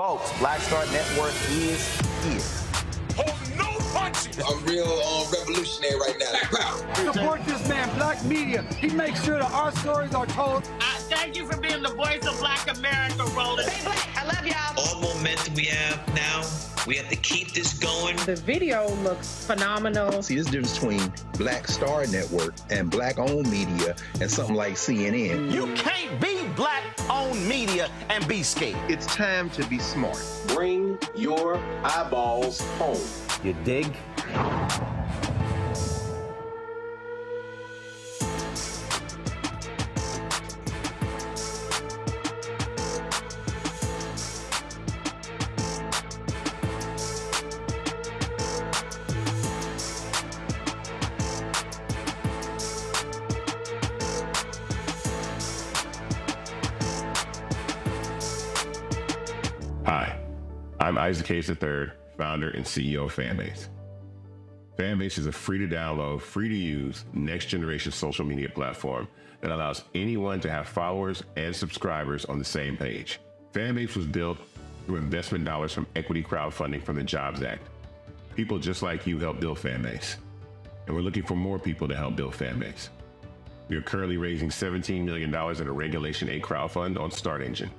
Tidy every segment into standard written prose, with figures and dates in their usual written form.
Folks, BlackStar Network is here. Hold no punches! I'm real revolutionary right now. Black power. Support this man, Black Media. He makes sure that our stories are told. Thank you for being the voice of Black America, Roland. Stay black. I love y'all. All momentum we have now, we have to keep this going. The video looks phenomenal. See, this difference between BlackStar Network and black-owned media and something like CNN. You can't be black-owned media and be scared. It's time to be smart. Bring your eyeballs home. You dig? Hi, I'm Isaac Hayes III, founder and CEO of Fanbase. Fanbase is a free-to-download, free-to-use, next-generation social media platform that allows anyone to have followers and subscribers on the same page. Fanbase was built through investment dollars from equity crowdfunding from the Jobs Act. People just like you helped build Fanbase, and we're looking for more people to help build Fanbase. We are currently raising $17 million in a Regulation A crowdfund on Start Engine.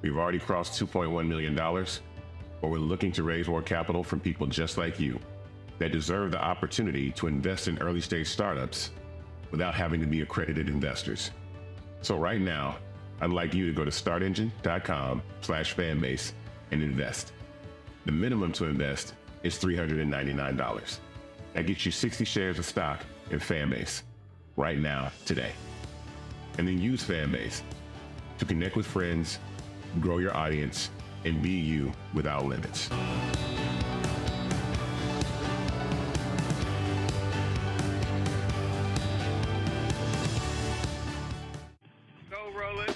We've already crossed $2.1 million, but we're looking to raise more capital from people just like you that deserve the opportunity to invest in early stage startups without having to be accredited investors. So right now, I'd like you to go to startengine.com/fanbase and invest. The minimum to invest is $399. That gets you 60 shares of stock in Fanbase right now, today. And then use Fanbase to connect with friends, grow your audience, and be you without limits. Go, Roland.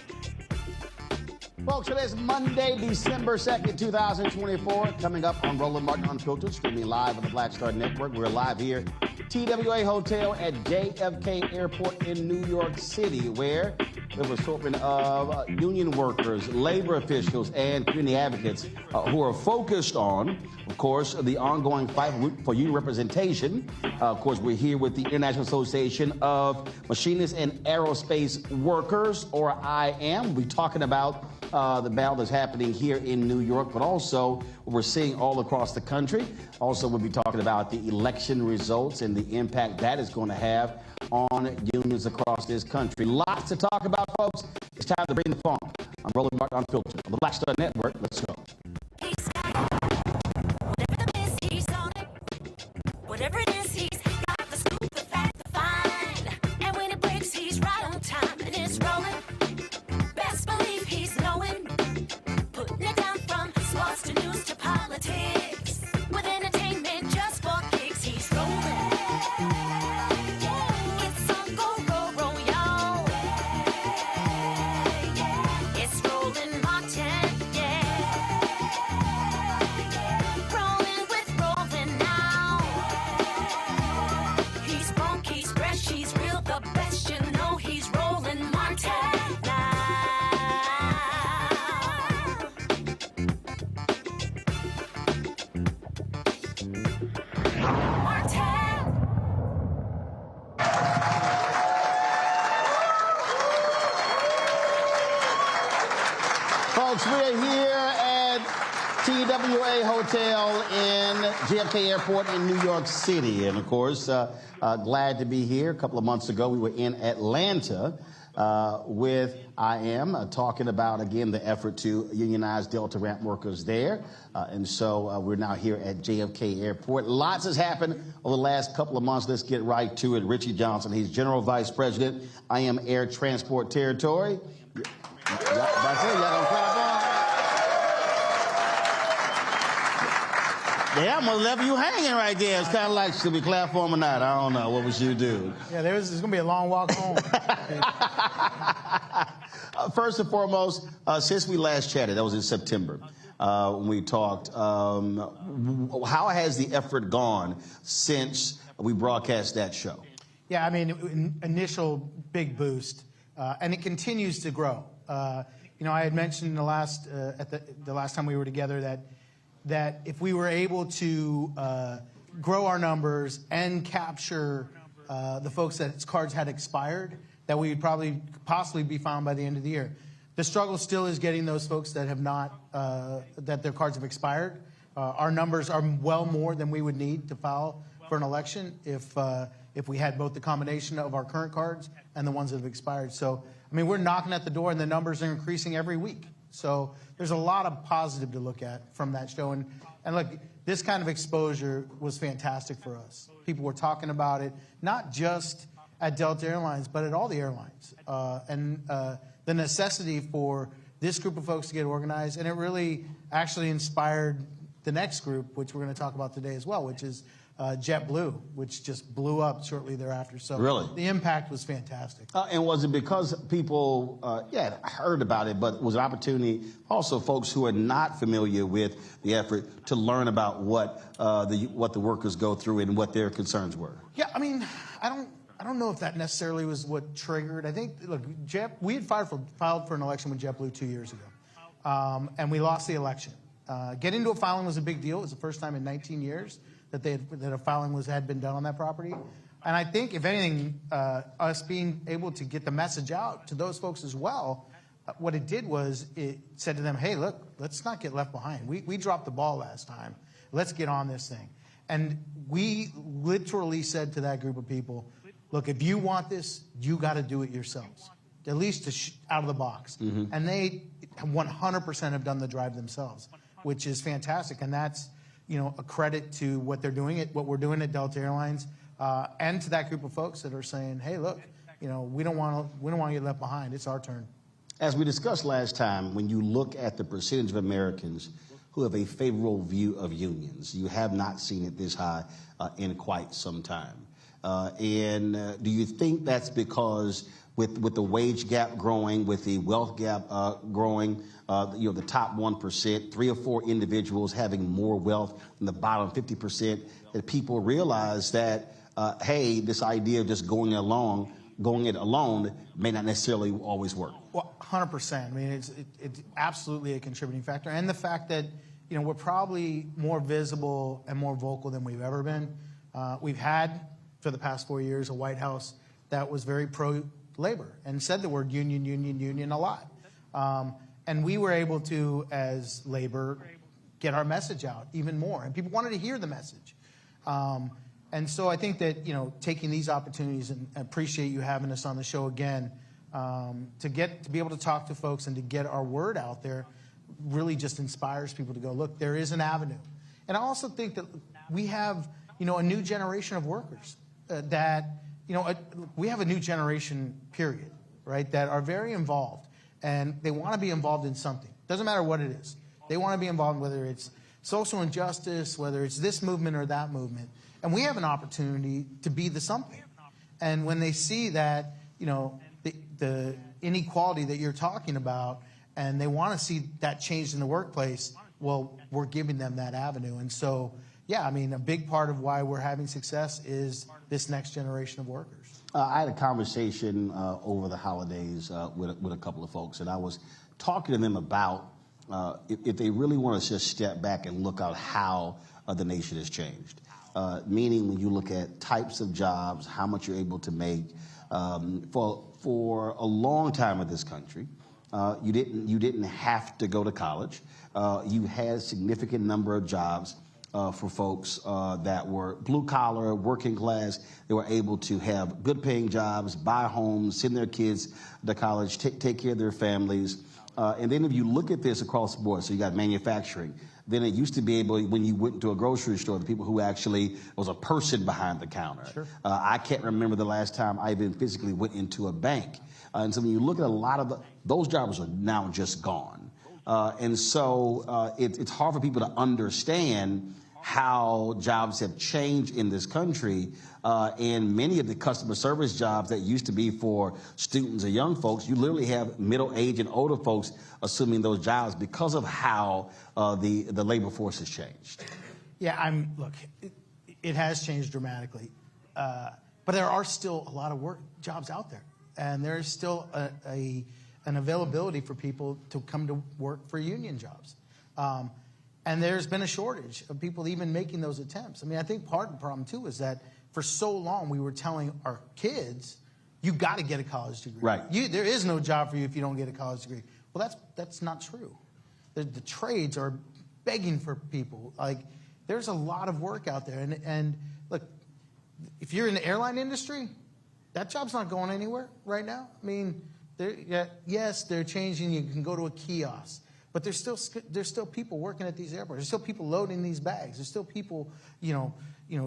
Folks, today's Monday, December 2nd, 2024. Coming up on Roland Martin Unfiltered, streaming live on the BlackStar Network. We're live here at TWA Hotel at JFK Airport in New York City, where there was assortment of union workers, labor officials, and community advocates who are focused on, of course, the ongoing fight for union representation. Of course, we're here with the International Association of Machinists and Aerospace Workers, or IAM. We'll be talking about the battle that's happening here in New York, but also what we're seeing all across the country. Also, we'll be talking about the election results and the impact that is going to have on unions across this country. Lots to talk about, folks. It's time to bring the funk. I'm Roland Martin Unfiltered on the BlackStar Network. Let's go. Whatever it is, he's got the scoop, the fact, the fine. And when it breaks, he's right on time and it's rolling. Best believe he's knowing. Putting it down from sports to news to politics. With entertainment just for kicks, he's rolling. It's on go, roll, y'all. It's Roland Martin, yeah. Rolling with Roland now. He's funky, he's fresh, he's real, the best, you know he's Roland Martin now. Martin. Folks, we're here at TWA Hotel in JFK Airport in New York City. And, of course, glad to be here. A couple of months ago, we were in Atlanta with IAM, talking about, again, the effort to unionize Delta ramp workers there. And so we're now here at JFK Airport. Lots has happened over the last couple of months. Let's get right to it. Richie Johnson, he's General Vice President, IAM Air Transport Territory. That's it. Y'all gonna clap on? Yeah, I'm gonna leave you hanging right there. It's kind of like, should we clap for him or not? I don't know. What would you do? Yeah, there's going to be a long walk home. First and foremost, since we last chatted, that was in September, when we talked, how has the effort gone since we broadcast that show? Yeah, I mean, initial big boost, and it continues to grow. I had mentioned the last time we were together that if we were able to grow our numbers and capture the folks that cards had expired, that we would possibly be found by the end of the year. The struggle still is getting those folks that have not, that their cards have expired. Our numbers are well more than we would need to file for an election if we had both the combination of our current cards and the ones that have expired. So, I mean, we're knocking at the door, and the numbers are increasing every week. So there's a lot of positive to look at from that show. And look, this kind of exposure was fantastic for us. People were talking about it, not just at Delta Airlines, but at all the airlines. And the necessity for this group of folks to get organized. And it really actually inspired the next group, which we're going to talk about today as well, which is JetBlue, which just blew up shortly thereafter. So really? The impact was fantastic. And was it because people, heard about it, but was an opportunity also folks who are not familiar with the effort to learn about what the workers go through and what their concerns were? Yeah, I mean, I don't know if that necessarily was what triggered. I think, look, we had filed for an election with JetBlue 2 years ago, and we lost the election. Getting to a filing was a big deal. It was the first time in 19 years that a filing had been done on that property. And I think, if anything, us being able to get the message out to those folks as well, what it did was it said to them, hey, look, let's not get left behind. We dropped the ball last time. Let's get on this thing. And we literally said to that group of people, look, if you want this, you got to do it yourselves, at least out of the box. Mm-hmm. And they 100% have done the drive themselves, which is fantastic. And that's, a credit to what they're doing, what we're doing at Delta Airlines, and to that group of folks that are saying, hey, look, we don't want to get left behind. It's our turn. As we discussed last time, when you look at the percentage of Americans who have a favorable view of unions, you have not seen it this high in quite some time. And do you think that's because with the wage gap growing, with the wealth gap growing, the top 1%, 3 or 4 individuals having more wealth than the bottom 50%, that people realize that, hey, this idea of just going it alone may not necessarily always work? Well, 100%. I mean, it's absolutely a contributing factor. And the fact that, we're probably more visible and more vocal than we've ever been. We've had, for the past 4 years, a White House that was very pro-labor and said the word union a lot. And we were able to, as labor, get our message out even more. And people wanted to hear the message. And so I think that, taking these opportunities, and appreciate you having us on the show again, to be able to talk to folks and to get our word out there really just inspires people to go, look, there is an avenue. And I also think that we have, a new generation of workers we have a new generation, period, right, that are very involved. And they want to be involved in something. Doesn't matter what it is. They want to be involved, whether it's social injustice, whether it's this movement or that movement. And we have an opportunity to be the something. And when they see that, the inequality that you're talking about, and they want to see that changed in the workplace, well, we're giving them that avenue. And so, yeah, I mean, a big part of why we're having success is this next generation of workers. I had a conversation over the holidays with a couple of folks, and I was talking to them about if they really want to just step back and look at how the nation has changed. Meaning, when you look at types of jobs, how much you're able to make. For a long time in this country, you didn't have to go to college. You had a significant number of jobs for folks that were blue collar, working class. They were able to have good paying jobs, buy homes, send their kids to college, take care of their families. And then if you look at this across the board, so you got manufacturing. Then it used to be able, when you went to a grocery store, the people who actually was a person behind the counter. Sure. I can't remember the last time I even physically went into a bank. And so when you look at a lot of those jobs are now just gone. And so it's hard for people to understand how jobs have changed in this country. And many of the customer service jobs that used to be for students or young folks, you literally have middle-aged and older folks assuming those jobs because of how the labor force has changed. Yeah, look, it has changed dramatically. But there are still a lot of jobs out there. And there is still a an availability for people to come to work for union jobs. And there's been a shortage of people even making those attempts. I mean, I think part of the problem, too, is that for so long we were telling our kids, you got to get a college degree. Right. There is no job for you if you don't get a college degree. Well, that's not true. The trades are begging for people. Like, there's a lot of work out there. And look, if you're in the airline industry, that job's not going anywhere right now. I mean, yes, they're changing. You can go to a kiosk. But there's still people working at these airports. There's still people loading these bags. There's still people,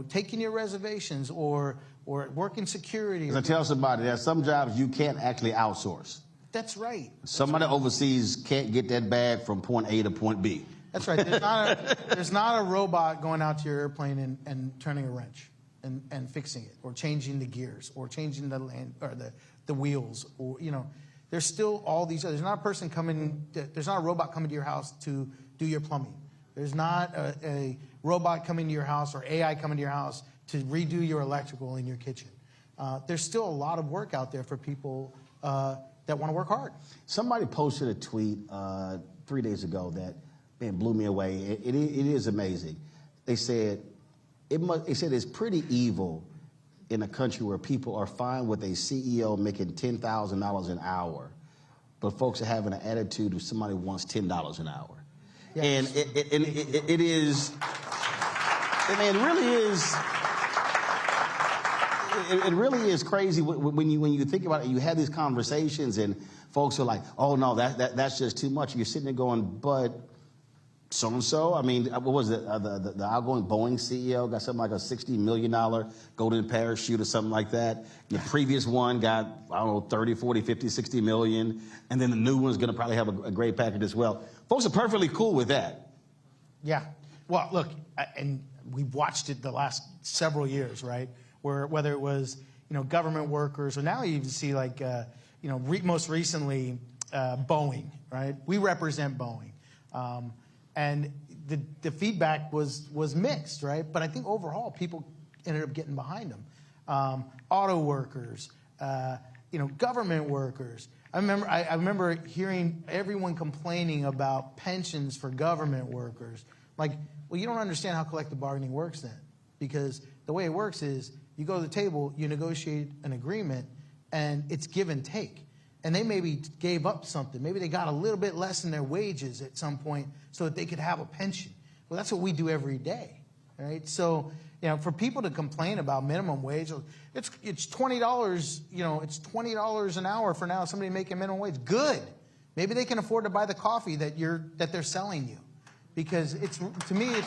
taking your reservations or working security. As I tell somebody, there are some jobs you can't actually outsource. That's right. Somebody overseas can't get that bag from point A to point B. That's right. There's not a robot going out to your airplane and turning a wrench and fixing it, or changing the gears, or changing the wheels, or There's still all these others. There's not a person coming. There's not a robot coming to your house to do your plumbing. There's not a robot coming to your house or AI coming to your house to redo your electrical in your kitchen. There's still a lot of work out there for people that want to work hard. Somebody posted a tweet 3 days ago that blew me away. It is amazing. They said it's pretty evil in a country where people are fine with a CEO making $10,000 an hour, but folks are having an attitude of somebody who wants $10 an hour. Yes. And it is, it really is crazy when you think about it. You have these conversations and folks are like, oh no, that's just too much. You're sitting there going, but so-and-so, I mean, what was it? The outgoing Boeing CEO got something like a $60 million golden parachute or something like that. The previous one got, I don't know, 30, 40, 50, 60 million. And then the new one's going to probably have a great package as well. Folks are perfectly cool with that. Yeah. Well, look, and we've watched it the last several years, right? Whether it was, government workers, or now you even see like, most recently, Boeing, right? We represent Boeing. And the feedback was mixed, right? But I think overall people ended up getting behind them. Auto workers, government workers. I remember hearing everyone complaining about pensions for government workers. Like, well, you don't understand how collective bargaining works then, because the way it works is you go to the table, you negotiate an agreement, and it's give and take. And they maybe gave up something. Maybe they got a little bit less in their wages at some point so that they could have a pension. Well, that's what we do every day, right? So, for people to complain about minimum wage, it's $20, it's $20 an hour for now somebody making minimum wage. Good. Maybe they can afford to buy the coffee that they're selling you, because to me it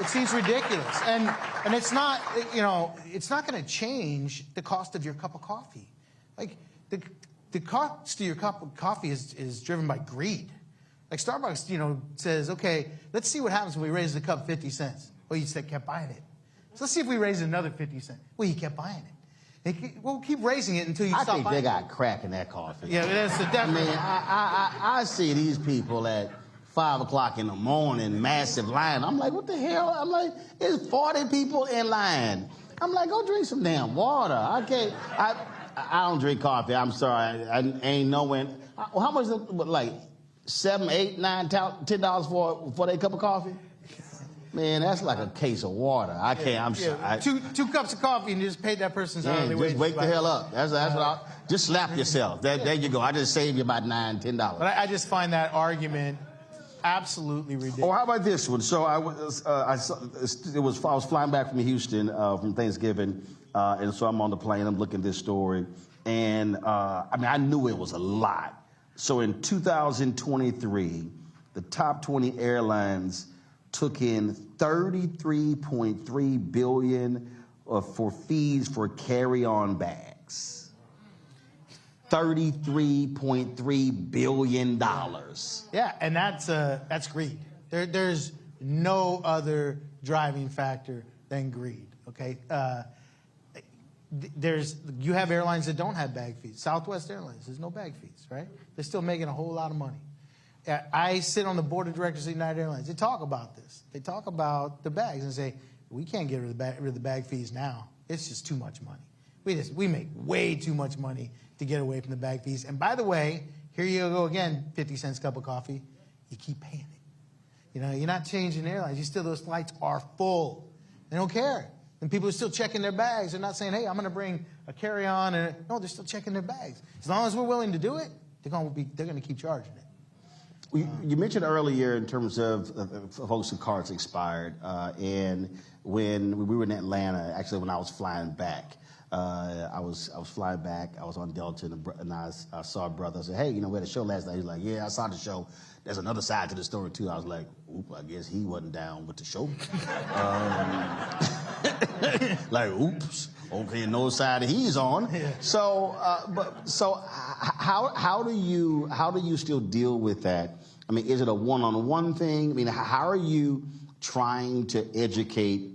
seems ridiculous. And it's not, it's not going to change the cost of your cup of coffee. Like, the cost of your cup of coffee is driven by greed. Like Starbucks, says, okay, let's see what happens when we raise the cup 50 cents. Well, you kept buying it. So let's see if we raise another 50 cents. Well, you kept buying it. We'll keep raising it until you stop buying it. I think they got crack in that coffee. Yeah, that's definitely. I mean, I see these people at 5 o'clock in the morning, massive line. I'm like, what the hell? I'm like, there's 40 people in line. I'm like, go drink some damn water. I don't drink coffee. I'm sorry. I ain't knowing. How much? Like $7, $8, $9, $10 for a cup of coffee? Man, that's like a case of water. I can't. I'm sorry. Two cups of coffee and you just paid that person's hourly wage. Just wake the hell up. That's what just slap yourself. There you go. I just saved you about $9, $10. But I just find that argument absolutely ridiculous. Oh, how about this one? So I was flying back from Houston from Thanksgiving, and so I'm on the plane. I'm looking at this story, and I knew it was a lot. So in 2023, the top 20 airlines took in $33.3 billion for fees for carry-on bags. $33.3 billion. Yeah, and that's greed. There's no other driving factor than greed. Okay, you have airlines that don't have bag fees. Southwest Airlines, there's no bag fees, right? They're still making a whole lot of money. I sit on the board of directors of United Airlines. They talk about this. They talk about the bags and say, we can't get rid of the bag fees now. It's just too much money. We make way too much money to get away from the bag fees. And by the way, here you go again, 50 cents cup of coffee. You keep paying it. You know, you're not changing airlines. Those flights are full. They don't care. And people are still checking their bags. They're not saying, hey, I'm going to bring a carry-on. No, they're still checking their bags. As long as we're willing to do it, they're going to keep charging it. You mentioned earlier in terms of folks whose cards expired, and when we were in Atlanta, actually when I was flying back, I was flying back. I was on Delta, and I saw a brother. I said, hey, you know, we had a show last night. He's like, yeah, I saw the show. There's another side to the story, too. I was like, oop, I guess he wasn't down with the show. Like, oops, okay, no side he's on. Yeah. So how do you still deal with that? I mean, is it a one-on-one thing? I mean, how are you trying to educate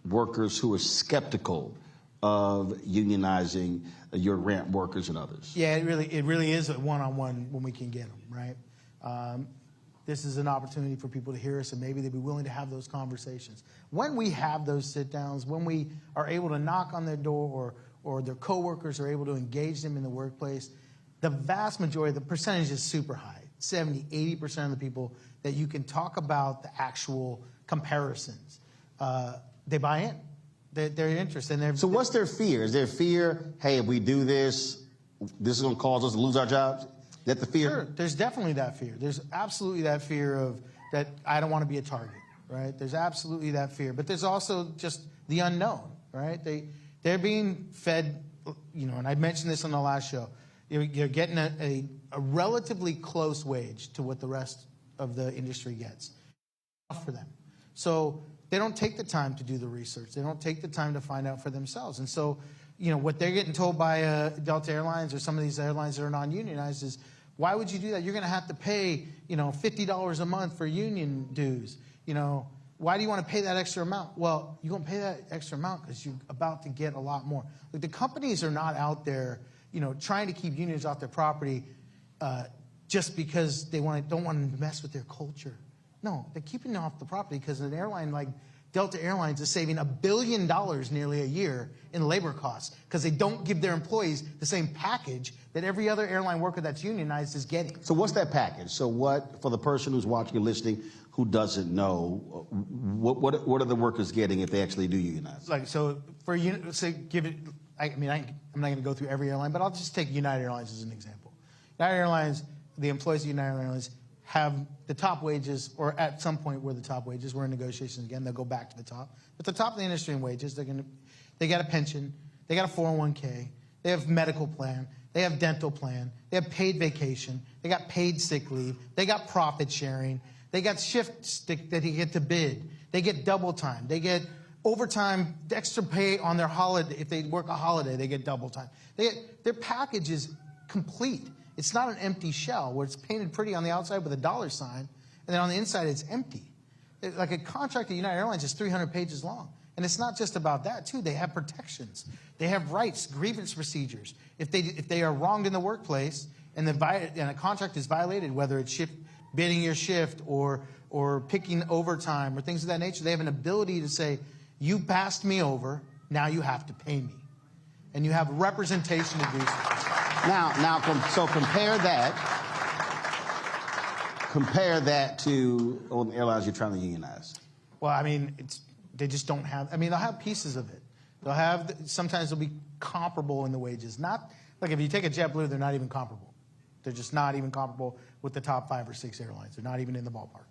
workers who are skeptical of unionizing your ramp workers and others? Yeah, it really is a one-on-one when we can get them, right? This is an opportunity for people to hear us, and maybe they'd be willing to have those conversations. When we have those sit-downs, when we are able to knock on their door or their coworkers are able to engage them in the workplace, the vast majority, the percentage is super high. 70, 80% of the people that you can talk about the actual comparisons, they buy in. They're interested. So what's their fear? Is their fear, hey, if we do this, this is going to cause us to lose our jobs? Is that the fear? Sure, there's definitely that fear. There's absolutely that fear of that I don't want to be a target, right? There's absolutely that fear. But there's also just the unknown, right? They're being fed, you know, and I mentioned this on the last show. You're getting a relatively close wage to what the rest of the industry gets for them. So they don't take the time to do the research. They don't take the time to find out for themselves. And so, you know, what they're getting told by Delta Airlines or some of these airlines that are non-unionized is, why would you do that? You're going to have to pay, you know, $50 a month for union dues. You know, why do you want to pay that extra amount? Well, you're going to pay that extra amount because you're about to get a lot more. Like, the companies are not out there, you know, trying to keep unions off their property just because they don't want to mess with their culture. No, they're keeping them off the property because an airline like Delta Airlines is saving $1 billion nearly a year in labor costs because they don't give their employees the same package that every other airline worker that's unionized is getting. So what's that package? So what, for the person who's watching and listening who doesn't know, what are the workers getting if they actually do unionize? Like, so for give it. I'm not going to go through every airline, but I'll just take United Airlines as an example. United Airlines, the employees of United Airlines have the top wages, or at some point were the top wages. We're in negotiations again. They'll go back to the top. But the top of the industry in wages, they got a pension, they got a 401k, they have medical plan, they have dental plan, they have paid vacation, they got paid sick leave, they got profit sharing, they got shifts that they get to bid, they get double time, they get overtime, extra pay on their holiday. If they work a holiday, they get double time. Their package is complete. It's not an empty shell where it's painted pretty on the outside with a dollar sign, and then on the inside it's empty. Like, a contract at United Airlines is 300 pages long. And it's not just about that, too. They have protections. They have rights, grievance procedures. If they are wronged in the workplace and a contract is violated, whether it's bidding your shift or picking overtime or things of that nature, they have an ability to say, you passed me over, now you have to pay me. And you have representation to do so. So compare that to the airlines you're trying to unionize. Well, I mean, they just don't have. I mean, they'll have pieces of it. Sometimes they'll be comparable in the wages. Not like, if you take a JetBlue, they're not even comparable. They're just not even comparable with the top 5 or 6 airlines. They're not even in the ballpark.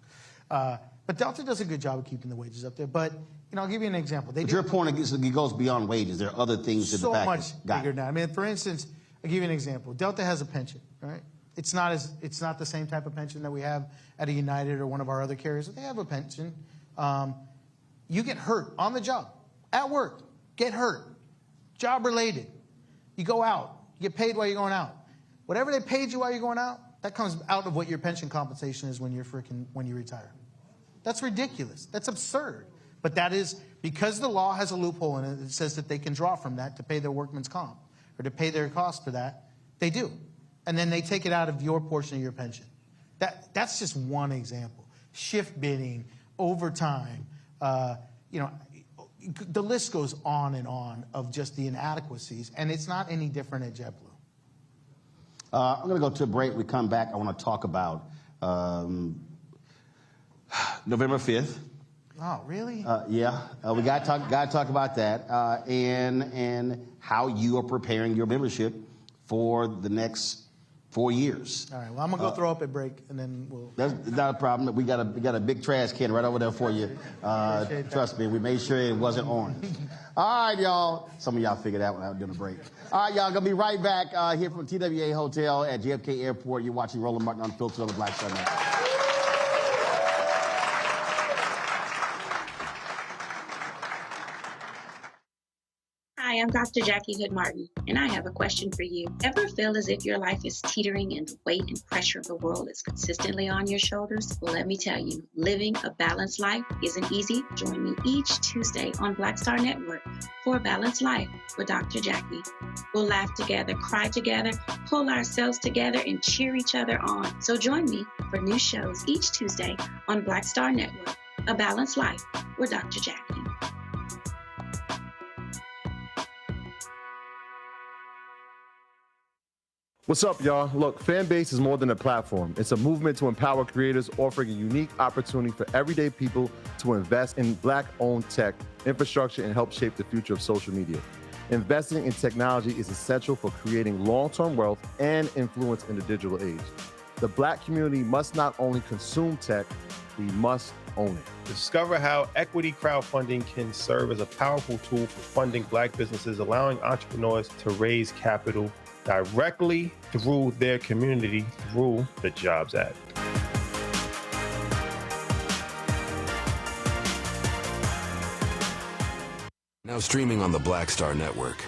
But Delta does a good job of keeping the wages up there. But, you know, I'll give you an example. Your point goes beyond wages. There are other things in the package. So much bigger now. I mean, for instance, I'll give you an example. Delta has a pension, right? It's not the same type of pension that we have at a United or one of our other carriers. They have a pension. You get hurt on the job, at work, get hurt, job related. You go out, you get paid while you're going out. Whatever they paid you while you're going out, that comes out of what your pension compensation is when you retire. That's ridiculous. That's absurd. But that is because the law has a loophole in it that says that they can draw from that to pay their workman's comp or to pay their costs for that. They do. And then they take it out of your portion of your pension. That's just one example. Shift bidding, overtime, the list goes on and on of just the inadequacies, and it's not any different at JetBlue. I'm going to go to a break. We come back. I want to talk about November 5th. Oh, really? Yeah, we got to talk about that and how you are preparing your membership for the next 4 years. All right. Well, I'm gonna go throw up at break, and then we'll. That's not a problem. We got a big trash can right over there for you. Trust me, we made sure it wasn't orange. All right, y'all. Some of y'all figured that one out during the break. All right, y'all. Gonna be right back here from TWA Hotel at JFK Airport. You're watching Roland Martin Unfiltered on the BlackStar Network. Hi, I'm Dr. Jackie Hood Martin, and I have a question for you. Ever feel as if your life is teetering and the weight and pressure of the world is consistently on your shoulders? Well, let me tell you, living a balanced life isn't easy. Join me each Tuesday on BlackStar Network for A Balanced Life with Dr. Jackie. We'll laugh together, cry together, pull ourselves together, and cheer each other on. So join me for new shows each Tuesday on BlackStar Network, A Balanced Life with Dr. Jackie. What's up, y'all? Look, Fanbase is more than a platform. It's a movement to empower creators, offering a unique opportunity for everyday people to invest in Black-owned tech, infrastructure, and help shape the future of social media. Investing in technology is essential for creating long-term wealth and influence in the digital age. The Black community must not only consume tech, we must own it. Discover how equity crowdfunding can serve as a powerful tool for funding Black businesses, allowing entrepreneurs to raise capital directly through their community through the Jobs Act. Now streaming on the BlackStar Network.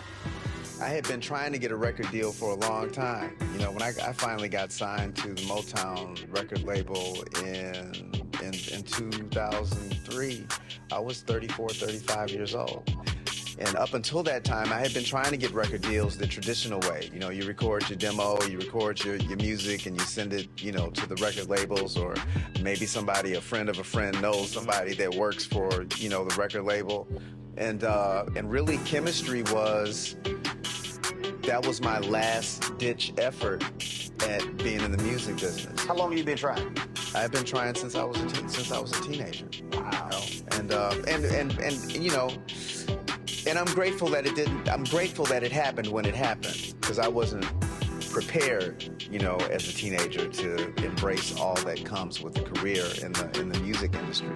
I had been trying to get a record deal for a long time. You know, when I finally got signed to the Motown record label in 2003, I was 34, 35 years old. And up until that time, I had been trying to get record deals the traditional way. You know, you record your demo, you record your music, and you send it, you know, to the record labels, or maybe somebody, a friend of a friend, knows somebody that works for, you know, the record label. And really, chemistry that was my last-ditch effort at being in the music business. How long have you been trying? I've been trying since I was a teenager. Wow. You know? And you know. And I'm grateful that it didn't. I'm grateful that it happened when it happened, because I wasn't prepared, you know, as a teenager to embrace all that comes with a career in the music industry.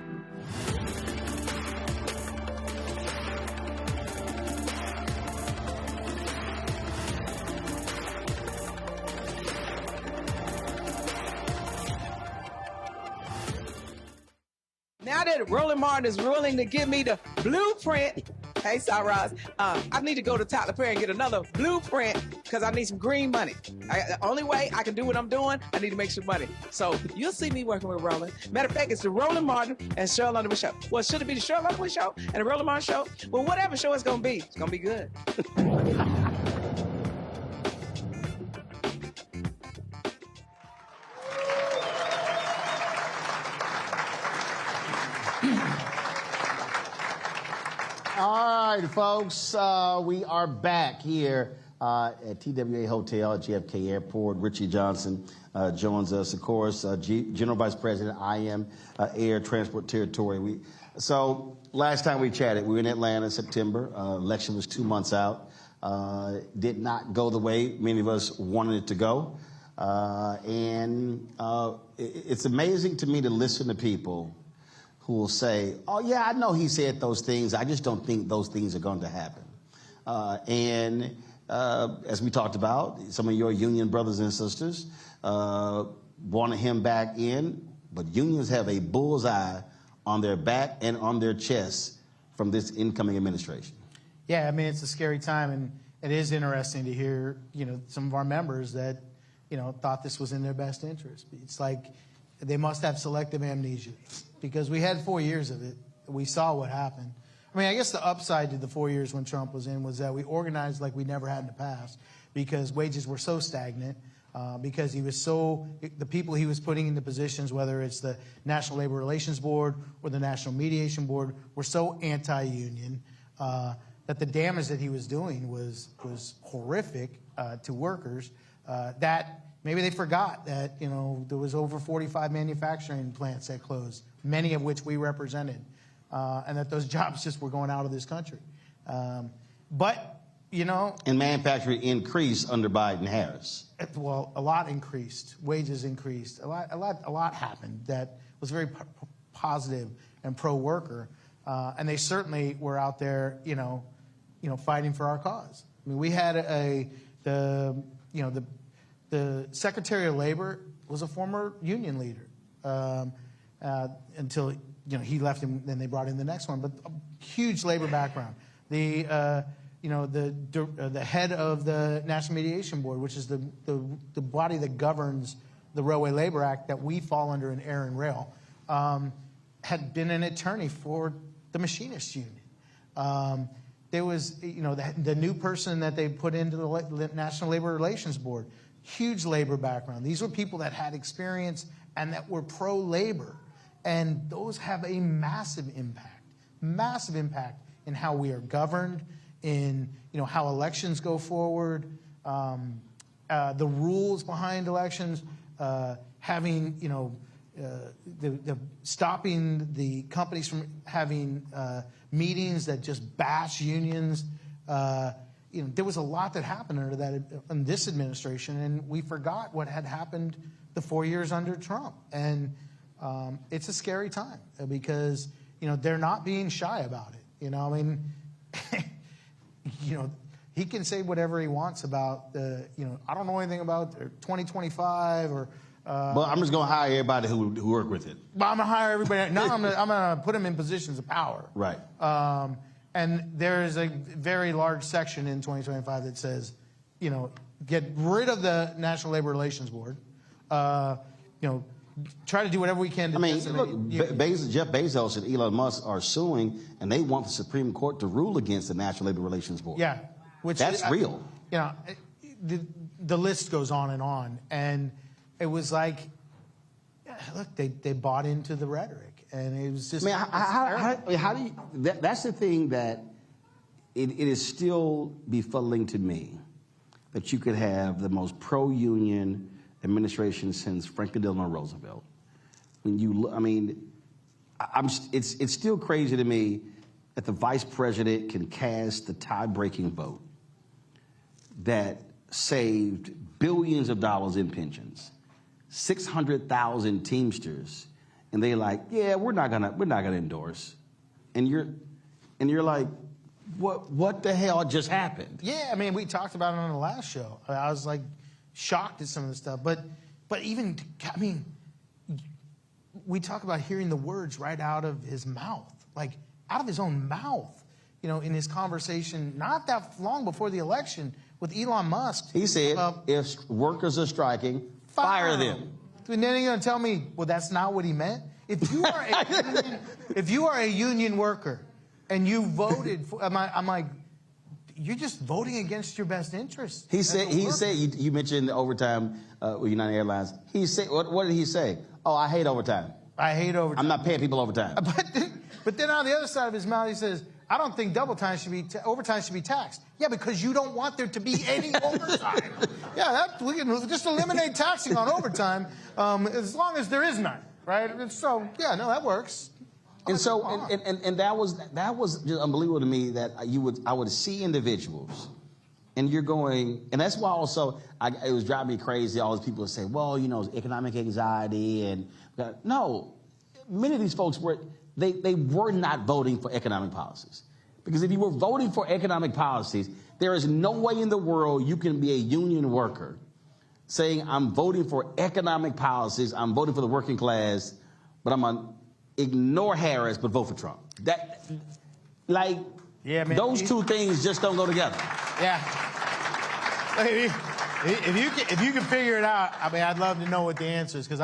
Now that Roland Martin is willing to give me the blueprint, hey, Cyrus, I need to go to Tyler Perry and get another blueprint because I need some green money. The only way I can do what I'm doing, I need to make some money. So you'll see me working with Roland. Matter of fact, it's the Roland Martin and Cheryl Underwood show. Well, should it be the Cheryl Underwood show and the Roland Martin show? Well, whatever show it's going to be good. All right, folks, we are back here at TWA Hotel at JFK Airport. Richie Johnson joins us, of course, General Vice President, IAM Air Transport Territory. So last time we chatted, we were in Atlanta in September. Election was 2 months out. Did not go the way many of us wanted it to go. It's amazing to me to listen to people who will say, oh, yeah, I know he said those things. I just don't think those things are going to happen. As we talked about, some of your union brothers and sisters wanted him back in, but unions have a bullseye on their back and on their chest from this incoming administration. Yeah, I mean, it's a scary time, and it is interesting to hear, you know, some of our members that, you know, thought this was in their best interest. It's like they must have selective amnesia, because we had 4 years of it. We saw what happened. I mean, I guess the upside to the 4 years when Trump was in was that we organized like we never had in the past, because wages were so stagnant. because the people he was putting into positions, whether it's the National Labor Relations Board or the National Mediation Board, were so anti-union that the damage that he was doing was horrific to workers. That maybe they forgot that there was over 45 manufacturing plants that closed, many of which we represented, and that those jobs just were going out of this country. And manufacturing increased under Biden-Harris. Well, a lot increased. Wages increased. A lot happened that was very positive and pro-worker, and they certainly were out there, fighting for our cause. I mean, we had the Secretary of Labor was a former union leader until he left, and then they brought in the next one. But a huge labor background. The head of the National Mediation Board, which is the body that governs the Railway Labor Act that we fall under in Air and Rail, had been an attorney for the Machinists Union. There was, the new person that they put into the National Labor Relations Board, huge labor background. These were people that had experience and that were pro-labor. And those have a massive impact in how we are governed, in how elections go forward, the rules behind elections, having stopping the companies from having meetings that just bash unions. There was a lot that happened under that in this administration, and we forgot what had happened the 4 years under Trump. And it's a scary time because they're not being shy about it. I mean, he can say whatever he wants about I don't know anything about 2025 or. Well, I'm just going to hire everybody who work with it. But I'm going to hire everybody. No, I'm going to put them in positions of power. Right. And there is a very large section in 2025 that says, get rid of the National Labor Relations Board. Try to do whatever we can to look, Jeff Bezos and Elon Musk are suing, and they want the Supreme Court to rule against the National Labor Relations Board. Yeah. That's real. The list goes on. And it was like, look, they bought into the rhetoric. And it was just... how do you... That's the thing that it is still befuddling to me, that you could have the most pro-union administration since Franklin Delano Roosevelt. It's still crazy to me that the vice president can cast the tie-breaking vote that saved billions of dollars in pensions, 600,000 Teamsters, and they're like, yeah, we're not gonna endorse, and you're like, what the hell just happened? Yeah, I mean, we talked about it on the last show. I was like shocked at some of the stuff, but even, I mean, we talk about hearing the words right out of his mouth, like out of his own mouth, in his conversation not that long before the election with Elon Musk. He said, if workers are striking, fire them. And then you're going to tell me, well, that's not what he meant? If you are a union worker and you voted for, I'm like, you're just voting against your best interest. He said you mentioned the overtime with United Airlines. He said, what did he say? Oh, I hate overtime. I hate overtime. I'm not paying people overtime. But then on the other side of his mouth, he says, I don't think overtime should be taxed. Yeah, because you don't want there to be any overtime. Yeah, we can just eliminate taxing on overtime as long as there is none, right? And so, yeah, no, that works. And so, and that was just unbelievable to me that I would see individuals, and you're going, and that's why also it was driving me crazy. All these people would say, well, economic anxiety, and no, many of these folks were not voting for economic policies, because if you were voting for economic policies, there is no way in the world you can be a union worker saying I'm voting for economic policies, I'm voting for the working class, but I'm on. Ignore Harris, but vote for Trump. Those two things just don't go together. Yeah. If you can figure it out, I mean, I'd love to know what the answer is, because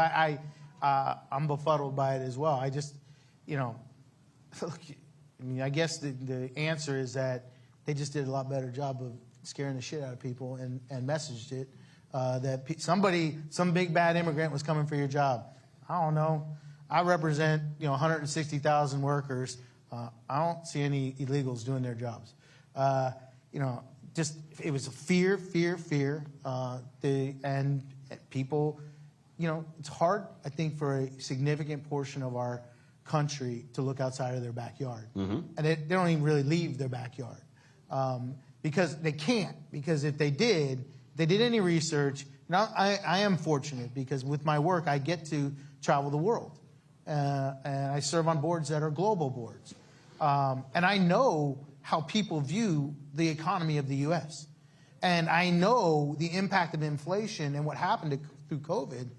I'm befuddled by it as well. I just, I guess the answer is that they just did a lot better job of scaring the shit out of people and messaged it that some big bad immigrant was coming for your job. I don't know. I represent 160,000 workers. I don't see any illegals doing their jobs. Just it was fear. And people, it's hard, I think, for a significant portion of our country to look outside of their backyard. And they don't even really leave their backyard because they can't. Because if they did any research, now I am fortunate because with my work I get to travel the world. And I serve on boards that are global boards. And I know how people view the economy of the U.S. And I know the impact of inflation and what happened through COVID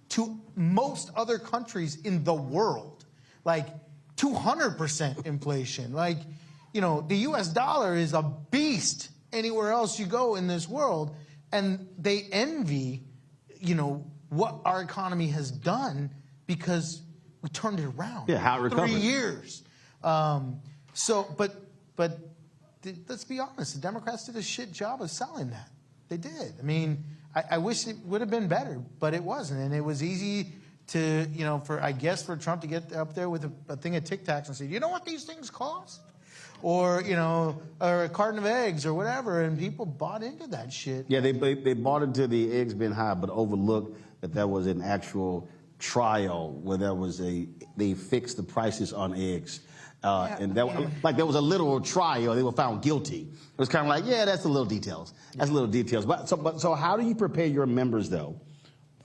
to most other countries in the world. Like 200% inflation. Like, the U.S. dollar is a beast anywhere else you go in this world. And they envy, what our economy has done because we turned it around. Yeah, how it recovered. 3 years. But let's be honest, the Democrats did a shit job of selling that. They did. I mean, I wish it would have been better, but it wasn't. And it was easy to, for Trump to get up there with a thing of Tic Tacs and say, you know what these things cost? Or, or a carton of eggs or whatever. And people bought into that shit. Yeah, they bought into the eggs being high, but overlooked that there was an actual trial where they fixed the prices on eggs. And there was a literal trial. They were found guilty. It was kind of like, that's the little details. That's little details. So how do you prepare your members, though,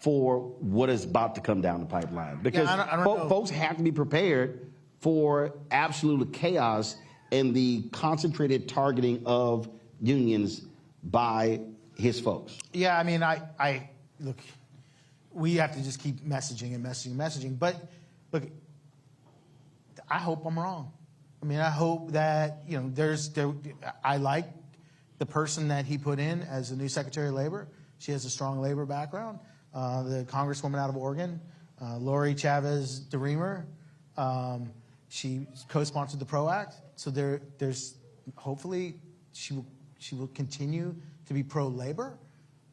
for what is about to come down the pipeline? Because I don't know. Folks have to be prepared for absolute chaos and the concentrated targeting of unions by his folks. Yeah, I mean, I look, we have to just keep messaging. But look, I hope I'm wrong. I mean, I hope that, I like the person that he put in as the new Secretary of Labor. She has a strong labor background. The Congresswoman out of Oregon, Lori Chavez DeRemer, she co-sponsored the PRO Act. So there's hopefully she will continue to be pro-labor.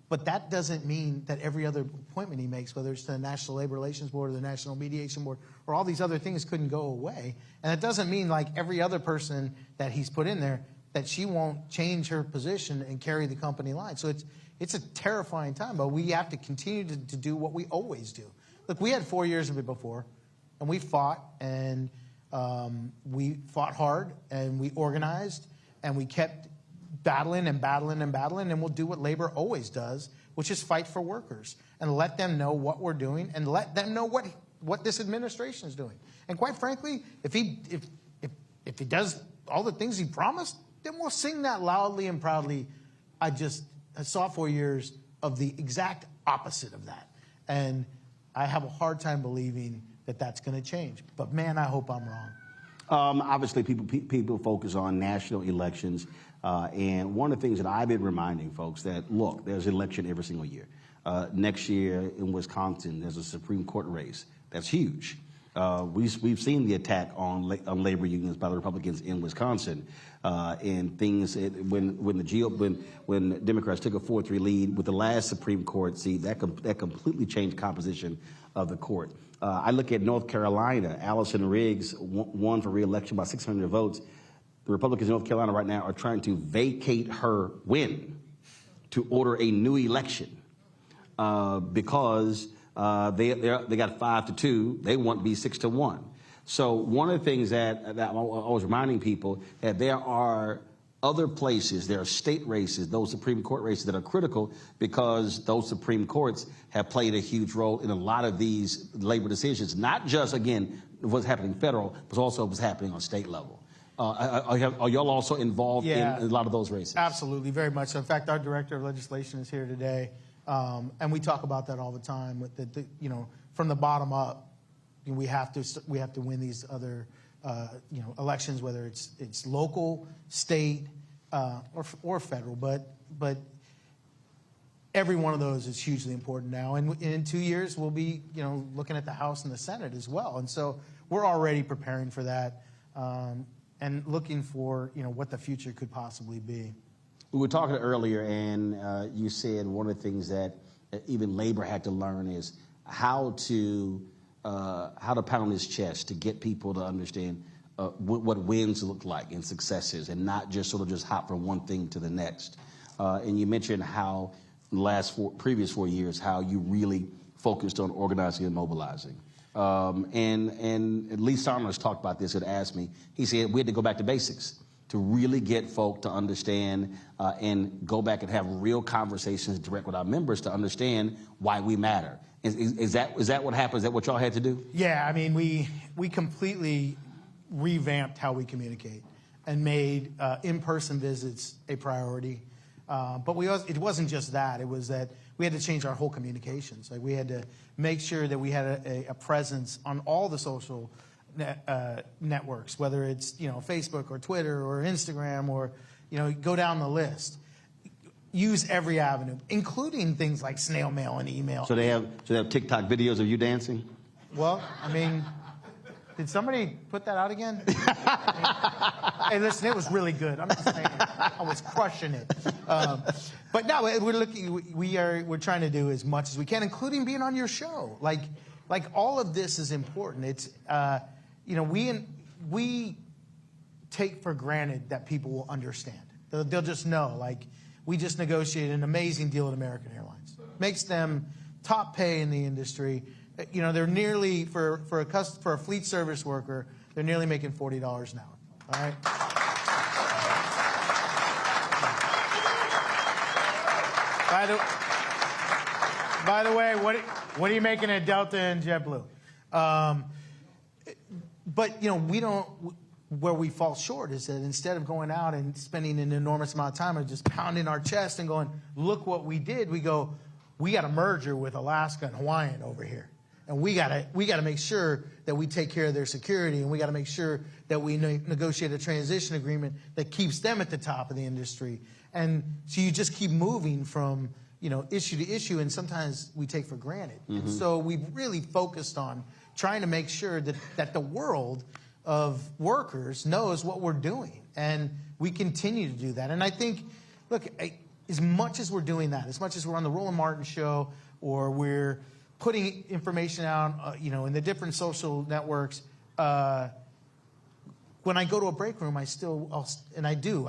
But that doesn't mean that every other appointment he makes, whether it's the National Labor Relations Board or the National Mediation Board or all these other things, couldn't go away. And it doesn't mean like every other person that he's put in there that she won't change her position and carry the company line. So it's a terrifying time, but we have to continue to do what we always do. Look, we had 4 years of it before, and we fought hard, and we organized, and we kept battling, and we'll do what labor always does, which is fight for workers and let them know what we're doing and let them know what this administration is doing. And quite frankly, if he does all the things he promised, then we'll sing that loudly and proudly. I saw 4 years of the exact opposite of that. And I have a hard time believing that that's going to change. But man, I hope I'm wrong. Obviously, people focus on national elections. And one of the things that I've been reminding folks that, look, there's an election every single year. Next year in Wisconsin, there's a Supreme Court race. That's huge. We've seen the attack on labor unions by the Republicans in Wisconsin, and things when Democrats took a 4-3 lead with the last Supreme Court seat, that completely changed the composition of the court. I look at North Carolina. Allison Riggs won for re-election by 600 votes. The Republicans in North Carolina right now are trying to vacate her win to order a new election because they got 5-2. They want to be 6-1. So one of the things that I was reminding people that there are other places, there are state races, those Supreme Court races that are critical because those Supreme Courts have played a huge role in a lot of these labor decisions, not just, again, what's happening federal, but also what's happening on state level. Are y'all also involved in a lot of those races? Absolutely, very much so. In fact, our director of legislation is here today, and we talk about that all the time. With from the bottom up, we have to win these other elections, whether it's local, state, or federal. But every one of those is hugely important now. And in 2 years, we'll be looking at the House and the Senate as well. And so we're already preparing for that. And looking for what the future could possibly be. We were talking earlier, and you said one of the things that even labor had to learn is how to pound his chest to get people to understand what wins look like and successes, and not just sort of just hop from one thing to the next. And you mentioned how previous 4 years, how you really focused on organizing and mobilizing. And Lee Saunders talked about this and asked me, he said we had to go back to basics to really get folk to understand and go back and have real conversations direct with our members to understand why we matter. Is that what happened? Is that what y'all had to do? Yeah, I mean, we completely revamped how we communicate and made in-person visits a priority. But it wasn't just that. It was that we had to change our whole communications. Like, we had to make sure that we had a presence on all the social networks, whether it's, Facebook or Twitter or Instagram or, go down the list. Use every avenue, including things like snail mail and email. So they have TikTok videos of you dancing? Well, I mean, did somebody put that out again? Hey, listen, it was really good. I'm just saying, I was crushing it. But no, we're trying to do as much as we can, including being on your show. Like all of this is important. It's, we take for granted that people will understand. They'll just know. Like, we just negotiated an amazing deal with American Airlines. Makes them top pay in the industry. They're nearly, for a fleet service worker, they're nearly making $40 an hour. All right? By the way, what are you making at Delta and JetBlue? But we don't. Where we fall short is that instead of going out and spending an enormous amount of time and just pounding our chest and going, look what we did, we go, we got a merger with Alaska and Hawaiian over here. And we gotta make sure that we take care of their security, and we gotta make sure that we negotiate a transition agreement that keeps them at the top of the industry. And so you just keep moving from issue to issue, and sometimes we take for granted. Mm-hmm. And so we've really focused on trying to make sure that the world of workers knows what we're doing, and we continue to do that. And I think, look, as much as we're doing that, as much as we're on the Roland Martin show, or we're putting information out, in the different social networks, when I go to a break room, I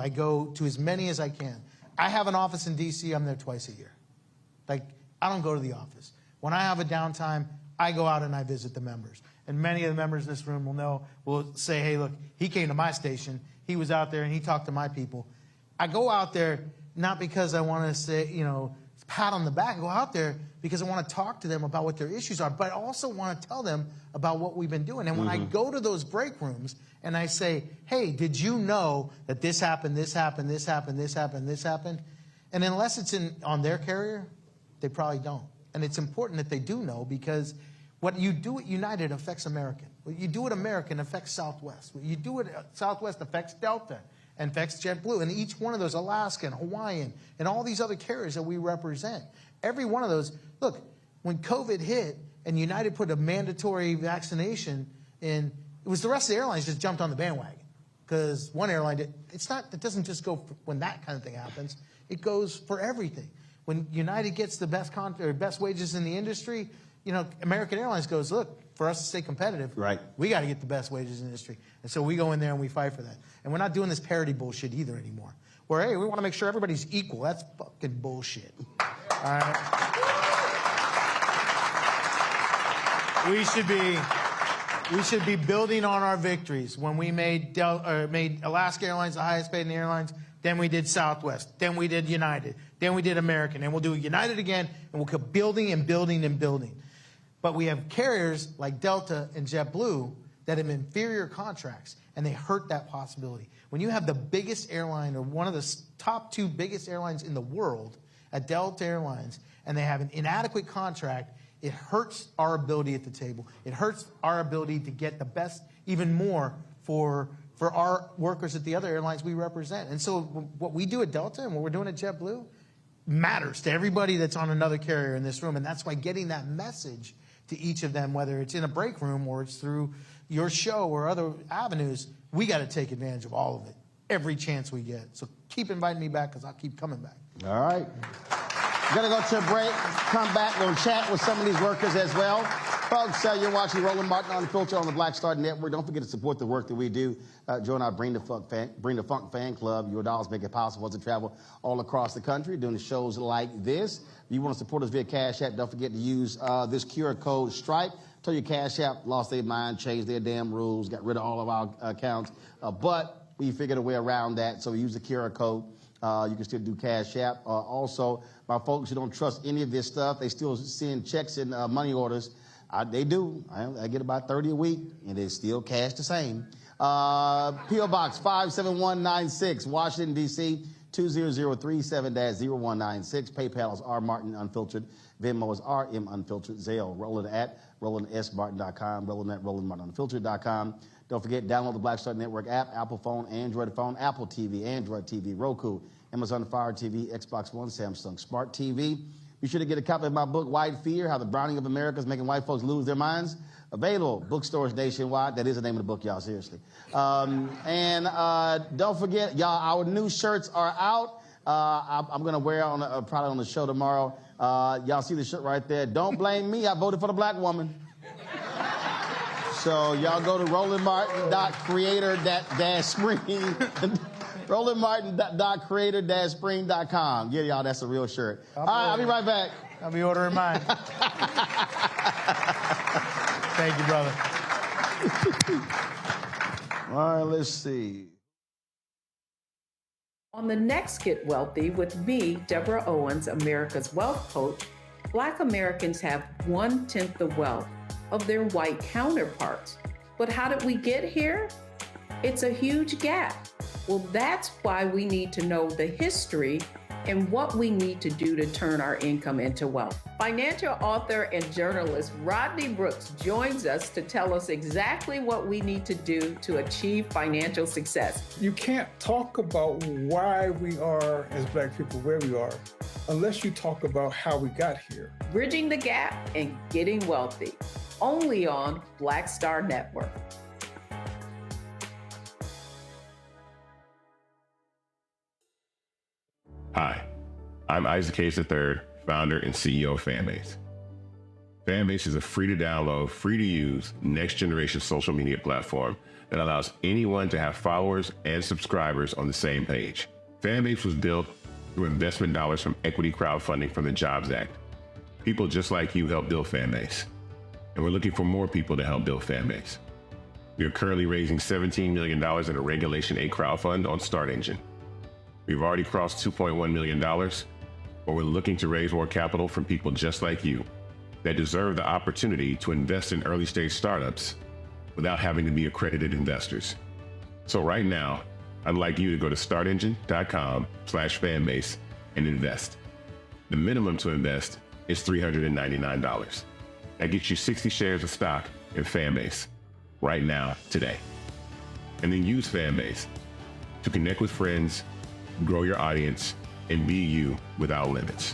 go to as many as I can. I have an office in D.C. I'm there twice a year. Like, I don't go to the office. When I have a downtime, I go out and I visit the members. And many of the members in this room will say, hey, look, he came to my station. He was out there and he talked to my people. I go out there not because I want to say, pat on the back. I go out there because I want to talk to them about what their issues are, but I also want to tell them about what we've been doing. And when I go to those break rooms and I say, hey, did you know that this happened, this happened, this happened, this happened, this happened? And unless it's on their carrier, they probably don't. And it's important that they do know, because what you do at United affects American. What you do at American affects Southwest. What you do at Southwest affects Delta and affects JetBlue. And each one of those, Alaska and Hawaiian and all these other carriers that we represent, every one of those, look, when COVID hit and United put a mandatory vaccination in, it was the rest of the airlines just jumped on the bandwagon. Because one airline did. It doesn't just go when that kind of thing happens. It goes for everything. When United gets the best wages in the industry, American Airlines goes, look, for us to stay competitive, right, we got to get the best wages in the industry. And so we go in there and we fight for that. And we're not doing this parity bullshit either anymore. Where, hey, we want to make sure everybody's equal. That's fucking bullshit. All right? We should be building on our victories. When we made Alaska Airlines the highest paid in the airlines, then we did Southwest, then we did United, then we did American, and we'll do United again, and we'll keep building and building and building. But we have carriers like Delta and JetBlue that have inferior contracts, and they hurt that possibility. When you have the biggest airline, or one of the top 2 biggest airlines in the world at Delta Airlines, and they have an inadequate contract, it hurts our ability at the table. It hurts our ability to get the best, even more, for our workers at the other airlines we represent. And so what we do at Delta and what we're doing at JetBlue matters to everybody that's on another carrier in this room. And that's why getting that message to each of them, whether it's in a break room or it's through your show or other avenues, we got to take advantage of all of it, every chance we get. So keep inviting me back, because I'll keep coming back. All right. Gonna go to a break, come back, we'll chat with some of these workers as well. Folks, you're watching Roland Martin Unfiltered on the BlackStar Network. Don't forget to support the work that we do. Join our Bring the Funk fan club. Your dollars make it possible to travel all across the country doing shows like this. If you want to support us via Cash App, don't forget to use this QR code Stripe. Tell your Cash App lost their mind, changed their damn rules, got rid of all of our accounts. But we figured a way around that, so we use the QR code. You can still do Cash App. Also, my folks who don't trust any of this stuff, they still send checks and money orders. They do. I get about 30 a week, and they still cash the same. P.O. Box 57196, Washington, D.C., 20037-0196. PayPal is R Martin Unfiltered. Venmo is RM Unfiltered. Zelle, Roland at RolandSMartin.com, Roland at RolandMartinUnfiltered.com. Don't forget, download the BlackStar Network app, Apple phone, Android phone, Apple TV, Android TV, Roku, Amazon Fire TV, Xbox One, Samsung Smart TV. Be sure to get a copy of my book, White Fear, How the Browning of America is Making White Folks Lose Their Minds. Available, bookstores nationwide. That is the name of the book, y'all, seriously. And don't forget, y'all, our new shirts are out. I'm going to wear it probably on the show tomorrow. Y'all see the shirt right there. Don't blame me. I voted for the black woman. So y'all go to RolandMartin.creator-spring. RolandMartin.creator-spring.com. Yeah, y'all, that's a real shirt. All right, I'll be right back. I'll be ordering mine. Thank you, brother. All right, let's see. On the next Get Wealthy with me, Deborah Owens, America's Wealth Coach, Black Americans have 1/10 the wealth of their white counterparts. But how did we get here? It's a huge gap. Well, that's why we need to know the history and what we need to do to turn our income into wealth. Financial author and journalist Rodney Brooks joins us to tell us exactly what we need to do to achieve financial success. You can't talk about why we are, as Black people, where we are, unless you talk about how we got here. Bridging the Gap and Getting Wealthy, only on BlackStar Network. Hi, I'm Isaac Hayes III, founder and CEO of Fanbase. Fanbase is a free-to-download, free-to-use, next-generation social media platform that allows anyone to have followers and subscribers on the same page. Fanbase was built through investment dollars from equity crowdfunding from the Jobs Act. People just like you helped build Fanbase, and we're looking for more people to help build Fanbase. We are currently raising $17 million in a Regulation A crowdfund on Start Engine. We've already crossed $2.1 million, but we're looking to raise more capital from people just like you that deserve the opportunity to invest in early stage startups without having to be accredited investors. So right now, I'd like you to go to startengine.com/fanbase and invest. The minimum to invest is $399. That gets you 60 shares of stock in Fanbase right now, today. And then use Fanbase to connect with friends, grow your audience, and be you without limits.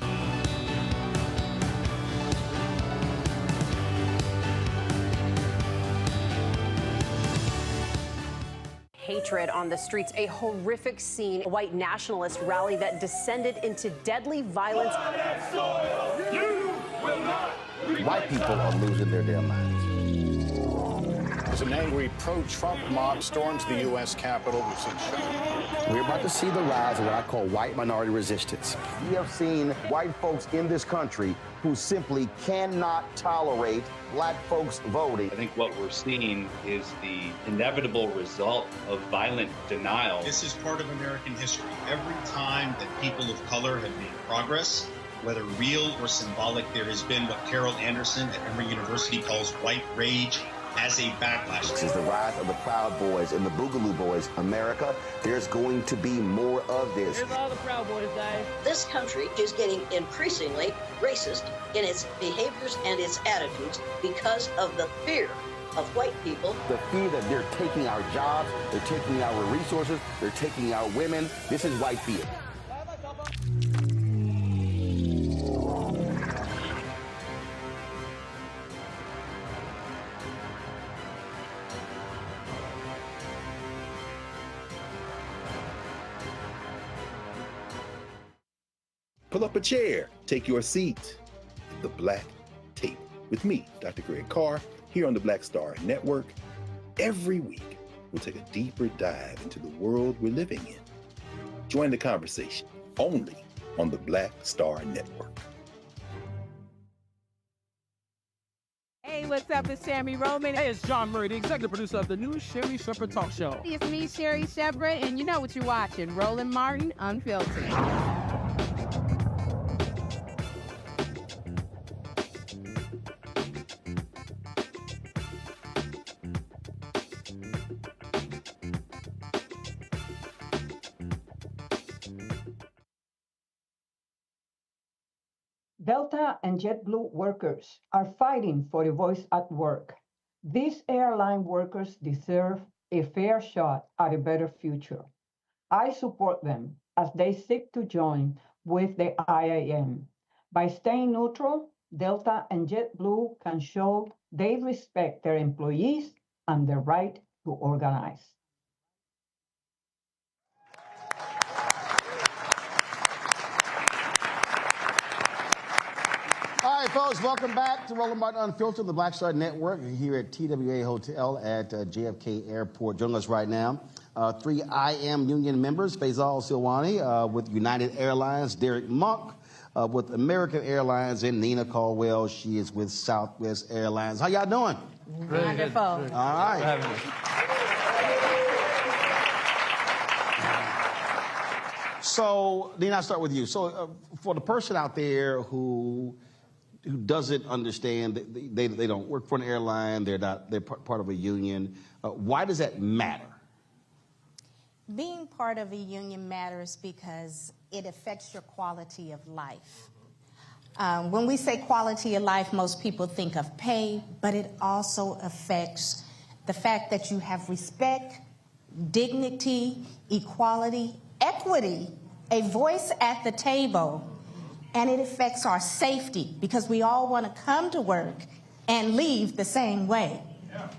Hatred on the streets, a horrific scene, a white nationalist rally that descended into deadly violence. White people are losing their damn minds. As an angry pro-Trump mob storms the U.S. Capitol, we're about to see the rise of what I call white minority resistance. We have seen white folks in this country who simply cannot tolerate black folks voting. I think what we're seeing is the inevitable result of violent denial. This is part of American history. Every time that people of color have made progress, whether real or symbolic, there has been what Carol Anderson at Emory University calls white rage as a backlash. This is the rise of the Proud Boys and the Boogaloo Boys. America, there's going to be more of this. Here's all the Proud Boys, Dave. This country is getting increasingly racist in its behaviors and its attitudes because of the fear of white people. The fear that they're taking our jobs, they're taking our resources, they're taking our women. This is white fear. Pull up a chair, take your seat. The Black Tape with me, Dr. Greg Carr, here on the BlackStar Network. Every week, we'll take a deeper dive into the world we're living in. Join the conversation only on the BlackStar Network. Hey, what's up? It's Sammy Roman. Hey, it's John Murray, the executive producer of the new Sherry Shepherd Talk Show. It's me, Sherry Shepherd, and you know what you're watching, Roland Martin Unfiltered. Delta and JetBlue workers are fighting for a voice at work. These airline workers deserve a fair shot at a better future. I support them as they seek to join with the IAM. By staying neutral, Delta and JetBlue can show they respect their employees and their right to organize. All right, folks, welcome back to Roland Martin Unfiltered, the BlackStar Network, here at TWA Hotel at JFK Airport. Joining us right now, 3 IAM union members, Faisal Silwani with United Airlines, Derek Monk with American Airlines, and Nina Caldwell. She is with Southwest Airlines. How y'all doing? Wonderful. All right. So, Nina, I'll start with you. So, for the person out there who doesn't understand that they don't work for an airline, they're part of a union, why does that matter? Being part of a union matters because it affects your quality of life. When we say quality of life, most people think of pay, but it also affects the fact that you have respect, dignity, equality, equity, a voice at the table, and it affects our safety because we all want to come to work and leave the same way. Now,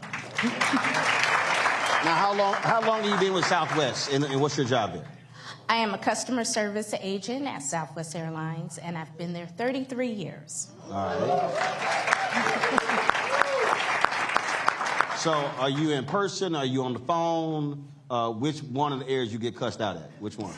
how long have you been with Southwest, and what's your job there? I am a customer service agent at Southwest Airlines, and I've been there 33 years. All right. So, are you in person? Are you on the phone? Which one of the areas you get cussed out at? Which one?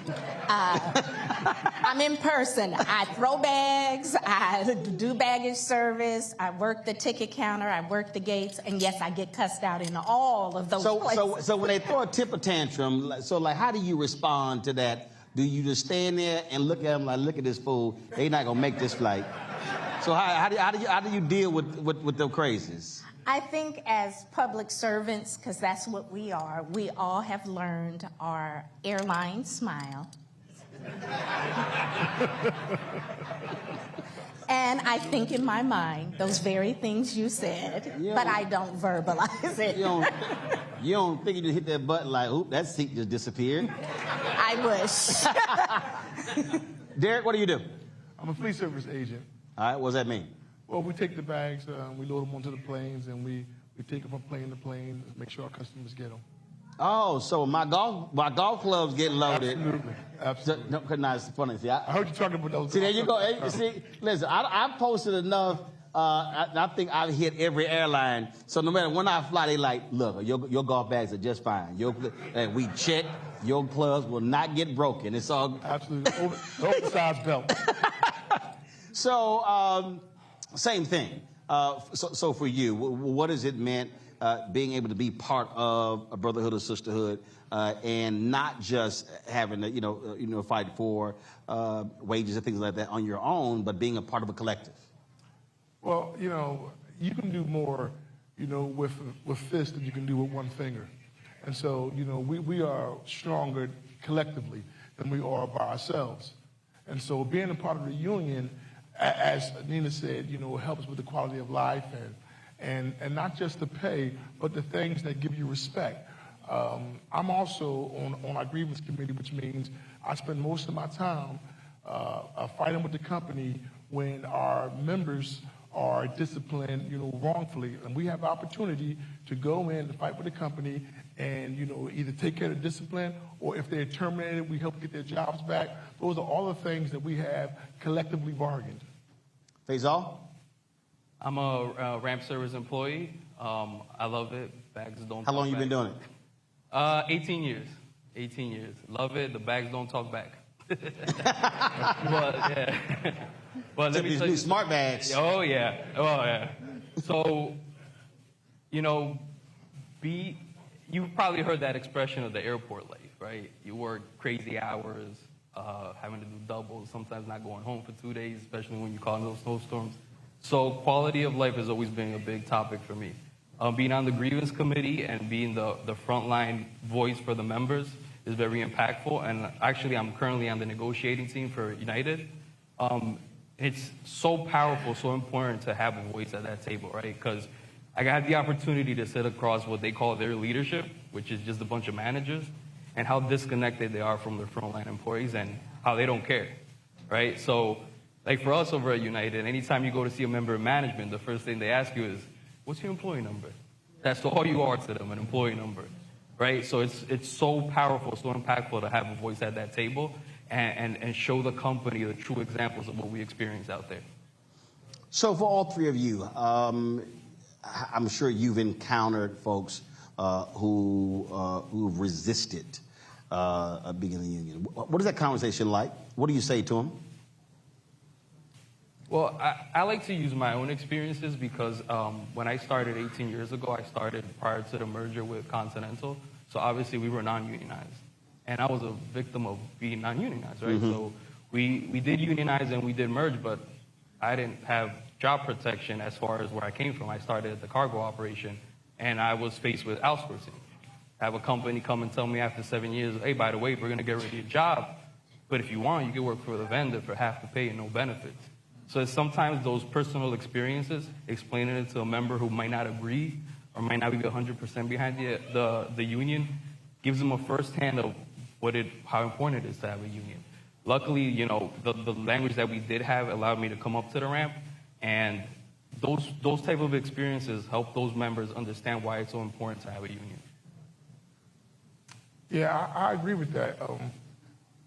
I'm in person. I throw bags, I do baggage service, I work the ticket counter, I work the gates, and yes, I get cussed out in all of those places. So when they throw a temper tantrum, how do you respond to that? Do you just stand there and look at them like, look at this fool, they not gonna make this flight? So how do you deal with them crazies? I think as public servants, because that's what we are, we all have learned our airline smile. And I think in my mind those very things you said, but I don't verbalize it. You don't think you just hit that button like, oop, that seat just disappeared? I wish. Derek, what do you do? I'm a fleet service agent. All right, what does that mean? Well, we take the bags, we load them onto the planes, and we take them from plane to plane, make sure our customers get them. Oh, so my golf clubs get loaded. Absolutely. No, it's funny. See, I heard you talking about those. See, there you go. Hey, see, listen, I posted enough. I think I've hit every airline. So no matter when I fly, they like, look, your golf bags are just fine. And we check. Your clubs will not get broken. It's all absolutely oversized belt. So same thing. So for you, what has it meant? Being able to be part of a brotherhood or sisterhood, and not just having to, fight for wages and things like that on your own, but being a part of a collective. Well, you can do more, with fists than you can do with one finger, and so we are stronger collectively than we are by ourselves, and so being a part of the union, as Nina said, helps with the quality of life and not just the pay, but the things that give you respect. I'm also on our grievance committee, which means I spend most of my time fighting with the company when our members are disciplined, wrongfully. And we have the opportunity to go in and fight with the company and, either take care of the discipline, or if they're terminated, we help get their jobs back. Those are all the things that we have collectively bargained. Faisal? I'm a ramp service employee. I love it. Bags don't. How long you been doing it? 18 years. 18 years. Love it. The bags don't talk back. But yeah. But let me tell you, smart bags. Oh yeah. Oh yeah. So, you've probably heard that expression of the airport life, right? You work crazy hours, having to do doubles, sometimes not going home for 2 days, especially when you call in those snowstorms. So quality of life has always been a big topic for me. Being on the grievance committee and being the frontline voice for the members is very impactful. And actually, I'm currently on the negotiating team for United. It's so powerful, so important to have a voice at that table, right? Because I got the opportunity to sit across what they call their leadership, which is just a bunch of managers, and how disconnected they are from their frontline employees and how they don't care, right? So, like for us over at United, anytime you go to see a member of management, the first thing they ask you is, what's your employee number? That's all you are to them, an employee number, right? So it's so powerful, so impactful to have a voice at that table and show the company the true examples of what we experience out there. So for all three of you, I'm sure you've encountered folks who've resisted being in the union. What is that conversation like? What do you say to them? Well, I like to use my own experiences because when I started 18 years ago, I started prior to the merger with Continental. So obviously we were non-unionized. And I was a victim of being non-unionized, right? Mm-hmm. So we did unionize and we did merge, but I didn't have job protection as far as where I came from. I started at the cargo operation, and I was faced with outsourcing. Have a company come and tell me after 7 years, hey, by the way, we're going to get rid of your job, but if you want, you can work for the vendor for half the pay and no benefits. So it's sometimes those personal experiences, explaining it to a member who might not agree or might not be 100% behind the union, gives them a firsthand of how important it is to have a union. Luckily, the language that we did have allowed me to come up to the ramp, and those type of experiences help those members understand why it's so important to have a union. Yeah, I agree with that.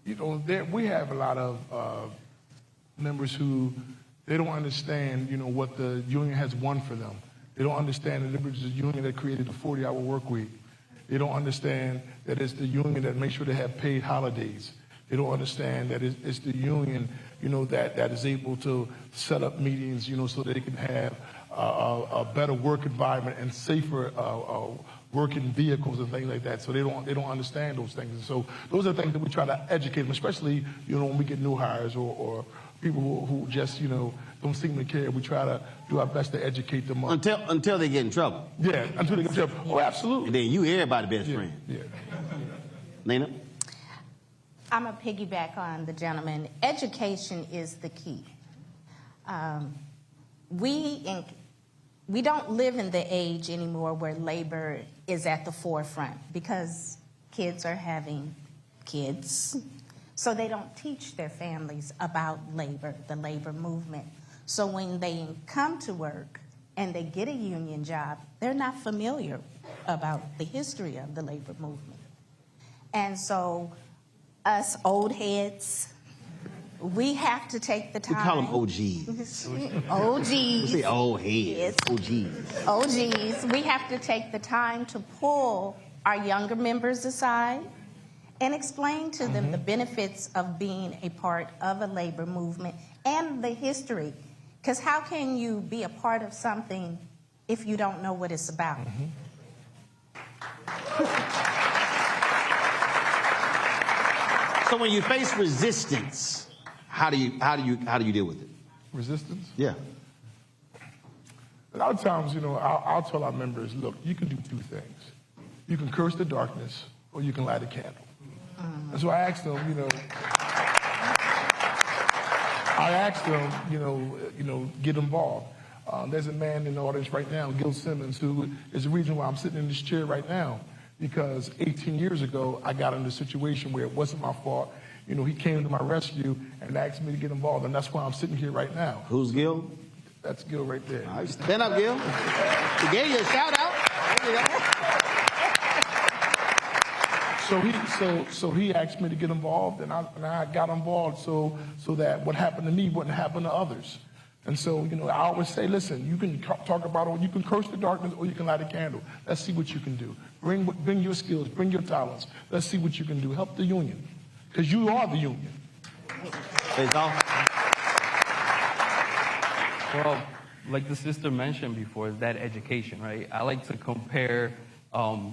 We have a lot of members who they don't understand, what the union has won for them. They don't understand that it was the union that created the 40-hour work week. They don't understand that it's the union that makes sure they have paid holidays. They don't understand that it's the union, that is able to set up meetings, so that they can have a better work environment and safer working vehicles and things like that. So they don't understand those things. And so those are the things that we try to educate them, especially, when we get new hires or people who just, don't seem to care. We try to do our best to educate them up. Until they get in trouble. Yeah, until they get in trouble. Oh, absolutely. And then you everybody's best friend. Yeah. Nina? I'm a piggyback on the gentleman. Education is the key. We don't live in the age anymore where labor is at the forefront because kids are having kids. So they don't teach their families about labor, the labor movement. So when they come to work and they get a union job, they're not familiar about the history of the labor movement. And so us old heads, we have to take the time. We call them OGs. OGs. We say old heads. Yes. OGs. OGs. We have to take the time to pull our younger members aside and explain to them the benefits of being a part of a labor movement and the history. Because how can you be a part of something if you don't know what it's about? So when you face resistance, how do you deal with it? Resistance? Yeah. A lot of times, I'll tell our members, look, you can do two things. You can curse the darkness, or you can light a candle. And so I asked them, get involved. There's a man in the audience right now, Gil Simmons, who is the reason why I'm sitting in this chair right now. Because 18 years ago, I got in a situation where it wasn't my fault. He came to my rescue and asked me to get involved, and that's why I'm sitting here right now. Who's Gil? That's Gil right there. All right, stand up, Gil. He gave you a shout out. There you go. So he asked me to get involved, and I got involved so that what happened to me wouldn't happen to others. And so, you know, I always say, listen, you can talk about it, you can curse the darkness, or you can light a candle. Let's see what you can do. Bring your skills, bring your talents. Let's see what you can do. Help the union, because you are the union. Well, like the sister mentioned before, is that education, right? I like to compare our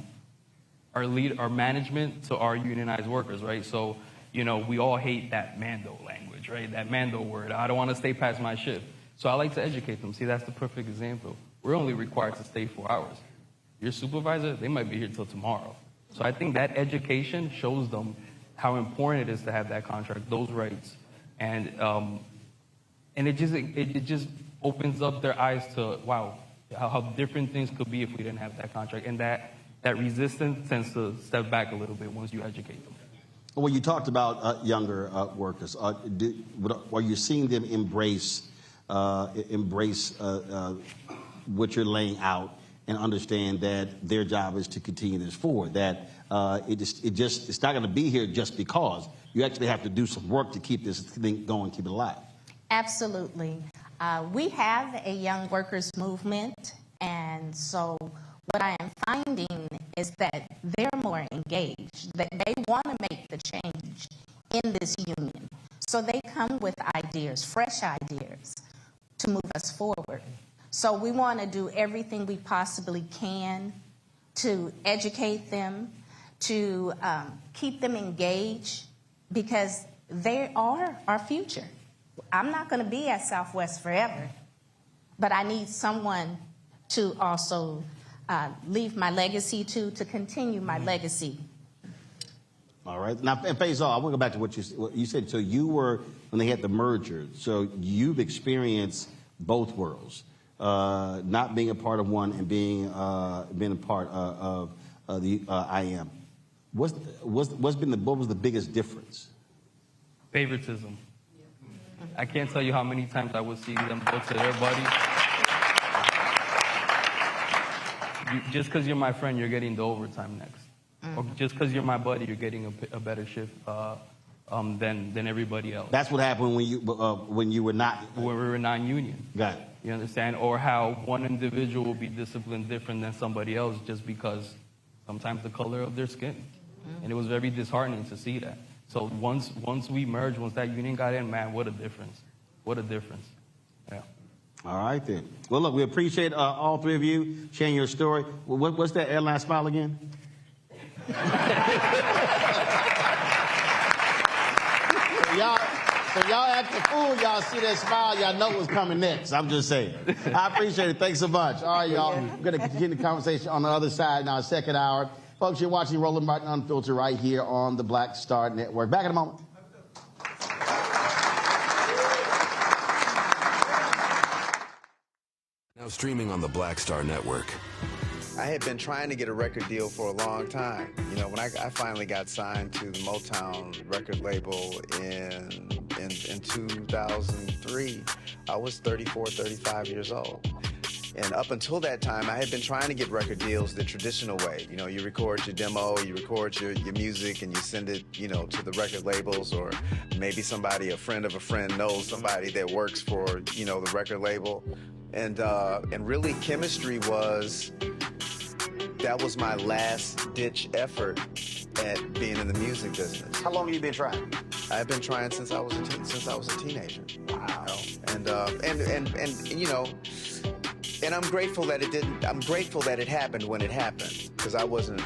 management to our unionized workers, right? So, you know, we all hate that Mando language, right? That Mando word. I don't want to stay past my shift. So I like to educate them. See, that's the perfect example. We're only required to stay 4 hours. Your supervisor, they might be here till tomorrow. So I think that education shows them how important it is to have that contract, those rights, and it just opens up their eyes to, wow, how different things could be if we didn't have that contract. And that resistance tends to step back a little bit once you educate them. Well, you talked about younger workers. Are you seeing them embrace what you're laying out and understand that their job is to continue this forward? That it's not going to be here just because. You actually have to do some work to keep this thing going, keep it alive. Absolutely. We have a young workers movement, and so what I am finding is that they're more engaged, that they want to make the change in this union. So they come with ideas, fresh ideas, to move us forward. So we want to do everything we possibly can to educate them, to keep them engaged, because they are our future. I'm not going to be at Southwest forever, but I need someone to also leave my legacy to continue my legacy. All right. Now, Faisal, I want to go back to what you said. So you were, when they had the merger, so you've experienced both worlds, not being a part of one and being a part of the IAM. What was the biggest difference? Favoritism. I can't tell you how many times I would see them go to their buddies. Just because you're my friend, you're getting the overtime next. Or just because you're my buddy, you're getting a better shift than everybody else. That's what happened when you were not... When we were non-union. Got it. You understand? Or how one individual will be disciplined different than somebody else just because sometimes the color of their skin. And it was very disheartening to see that. So once we merged, once that union got in, man, what a difference. What a difference. Yeah. All right, then. Well, look, we appreciate all three of you sharing your story. What's that airline smile again? So y'all act the fool, y'all see that smile, y'all know what's coming next. I'm just saying. I appreciate it. Thanks so much. All right, y'all. We're going to continue the conversation on the other side in our second hour. Folks, you're watching Roland Martin Unfiltered right here on the BlackStar Network. Back in a moment. Now streaming on the BlackStar Network. I had been trying to get a record deal for a long time. You know, when I finally got signed to the Motown record label in 2003, I was 34, 35 years old. And up until that time, I had been trying to get record deals the traditional way. You know, you record your demo, you record your music, and you send it, you know, to the record labels, or maybe somebody, a friend of a friend, knows somebody that works for, you know, the record label. And really, chemistry that was my last-ditch effort at being in the music business. How long have you been trying? I've been trying since I was a teenager. Wow. You know? And you know. And I'm grateful that it didn't. I'm grateful that it happened when it happened, because I wasn't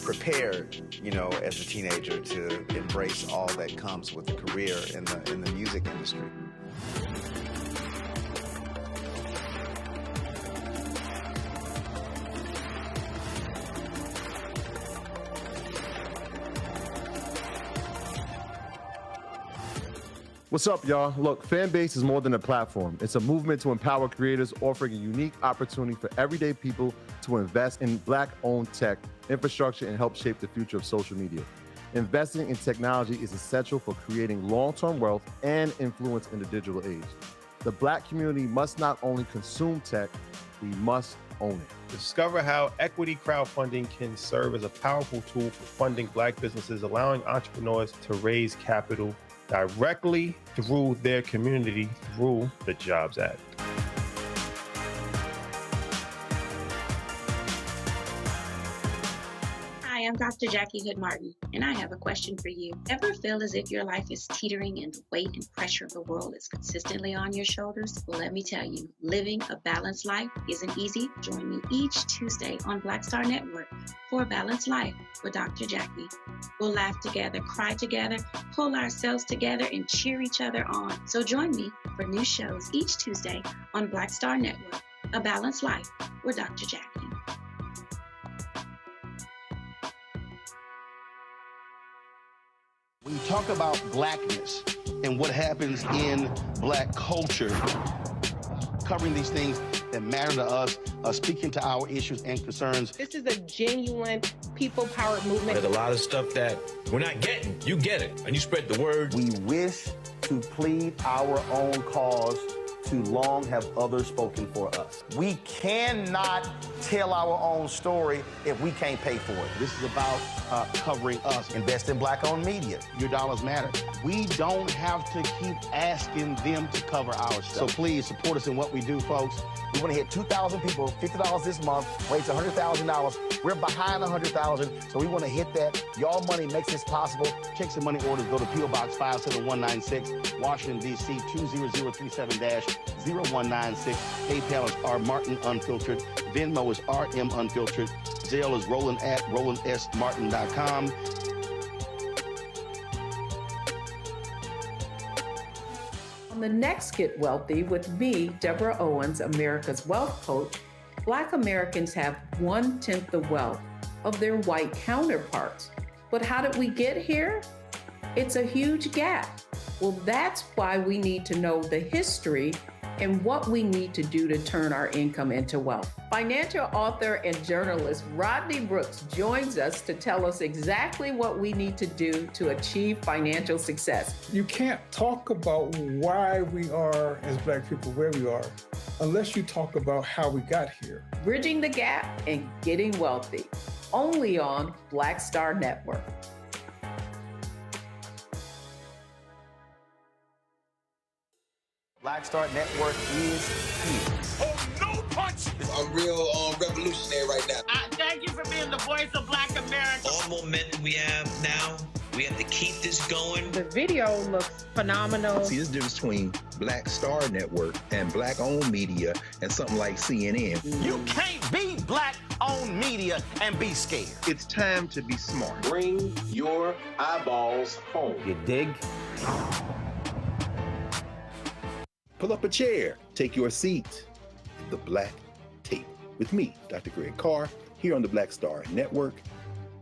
prepared, you know, as a teenager to embrace all that comes with a career in the music industry. What's up, y'all? Look, Fanbase is more than a platform. It's a movement to empower creators, offering a unique opportunity for everyday people to invest in Black-owned tech, infrastructure, and help shape the future of social media. Investing in technology is essential for creating long-term wealth and influence in the digital age. The Black community must not only consume tech, we must own it. Discover how equity crowdfunding can serve as a powerful tool for funding Black businesses, allowing entrepreneurs to raise capital directly through their community through the Jobs Act. Hi, I'm Dr. Jackie Hood Martin, and I have a question for you. Ever feel as if your life is teetering and the weight and pressure of the world is consistently on your shoulders? Well, let me tell you, living a balanced life isn't easy. Join me each Tuesday on BlackStar Network for a Balanced Life with Dr. Jackie. We'll laugh together, cry together, pull ourselves together, and cheer each other on. So join me for new shows each Tuesday on BlackStar Network, A Balanced Life with Dr. Jackie. When you talk about blackness and what happens in Black culture, covering these things that matter to us, speaking to our issues and concerns. This is a genuine people-powered movement. There's a lot of stuff that we're not getting. You get it, and you spread the word. We wish to plead our own cause. Too long have others spoken for us. We cannot tell our own story if we can't pay for it. This is about covering us. Invest in Black-owned media. Your dollars matter. We don't have to keep asking them to cover our stuff. So please support us in what we do, folks. We want to hit 2,000 people, $50 this month, raise $100,000. We're behind $100,000, so we want to hit that. Y'all money makes this possible. Check some money orders. Go to P.O. Box 57196, Washington, D.C. 20037-0196. PayPal is R Martin Unfiltered. Venmo is RM Unfiltered. Zelle is Roland at RolandSMartin.com. On the next Get Wealthy with me, Deborah Owens, America's Wealth Coach, Black Americans have 1/10 the wealth of their white counterparts. But how did we get here? It's a huge gap. Well, that's why we need to know the history and what we need to do to turn our income into wealth. Financial author and journalist Rodney Brooks joins us to tell us exactly what we need to do to achieve financial success. You can't talk about why we are, as Black people, where we are, unless you talk about how we got here. Bridging the gap and getting wealthy, only on BlackStar Network. BlackStar Network is here. Oh, no punch! I'm real revolutionary right now. Thank you for being the voice of Black America. All momentum we have now, we have to keep this going. The video looks phenomenal. See, there's a difference between BlackStar Network and Black-owned media and something like CNN. You can't be Black-owned media and be scared. It's time to be smart. Bring your eyeballs home. You dig? Pull up a chair, take your seat at the Black Table with me, Dr. Greg Carr, here on the BlackStar Network.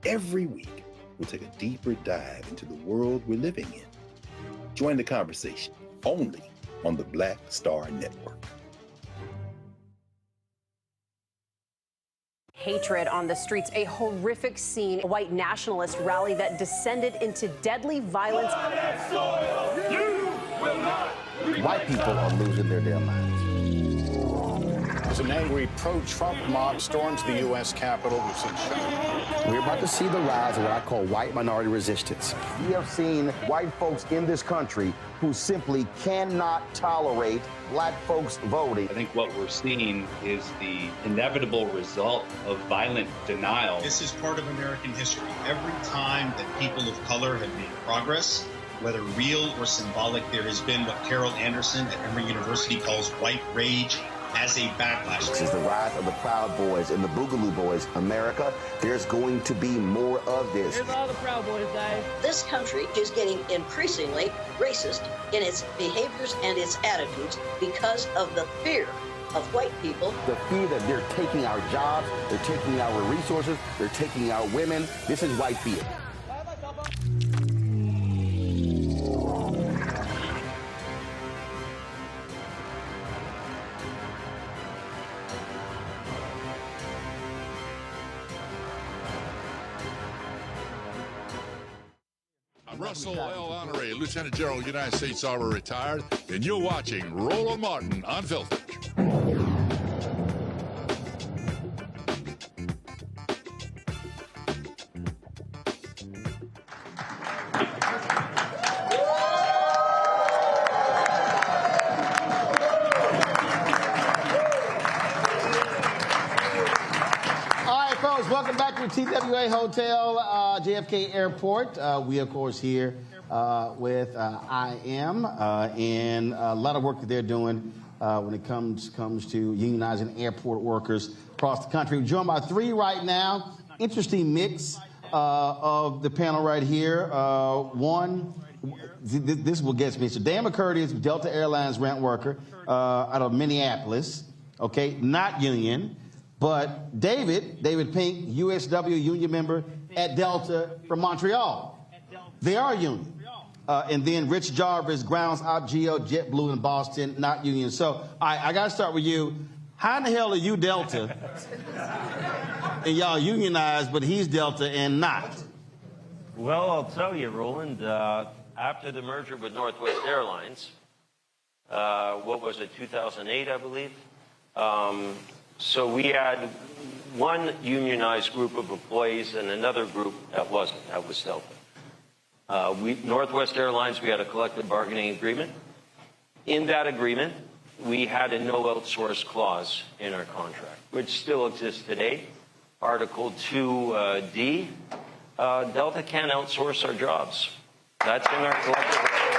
Every week, we'll take a deeper dive into the world we're living in. Join the conversation only on the BlackStar Network. Hatred on the streets, a horrific scene, a white nationalist rally that descended into deadly violence. You will not. White people are losing their damn minds. As an angry pro-Trump mob storms the U.S. Capitol, we've seen shooting. We're about to see the rise of what I call white minority resistance. We have seen white folks in this country who simply cannot tolerate Black folks voting. I think what we're seeing is the inevitable result of violent denial. This is part of American history. Every time that people of color have made progress, whether real or symbolic, there has been what Carol Anderson at Emory University calls white rage as a backlash. This is the rise of the Proud Boys and the Boogaloo Boys. America, there's going to be more of this. Here's all the Proud Boys, guys. This country is getting increasingly racist in its behaviors and its attitudes because of the fear of white people. The fear that they're taking our jobs, they're taking our resources, they're taking our women. This is white fear. Russell L. Honoré, Lieutenant General, United States Army, retired, and you're watching Roland Martin Unfiltered. welcome back to TWA Hotel, JFK Airport. We, of course, here with IAM and a lot of work that they're doing when it comes to unionizing airport workers across the country. We're joined by three right now. Interesting mix of the panel right here. One, this will get me. So Dan McCurdy is Delta Airlines rent worker out of Minneapolis. Okay, not union. But David Pink, USW union member at Delta from Montreal. They are union. And then Rich Jarvis, grounds op geo, JetBlue in Boston, not union. So I got to start with you. How in the hell are you Delta and y'all unionized, but he's Delta and not? Well, I'll tell you, Roland, after the merger with Northwest Airlines, what was it, 2008, I believe? So we had one unionized group of employees and another group that wasn't. That was Delta. Northwest Airlines, we had a collective bargaining agreement. In that agreement, we had a no outsource clause in our contract, which still exists today. Article 2D, Delta can't outsource our jobs. That's in our collective agreement.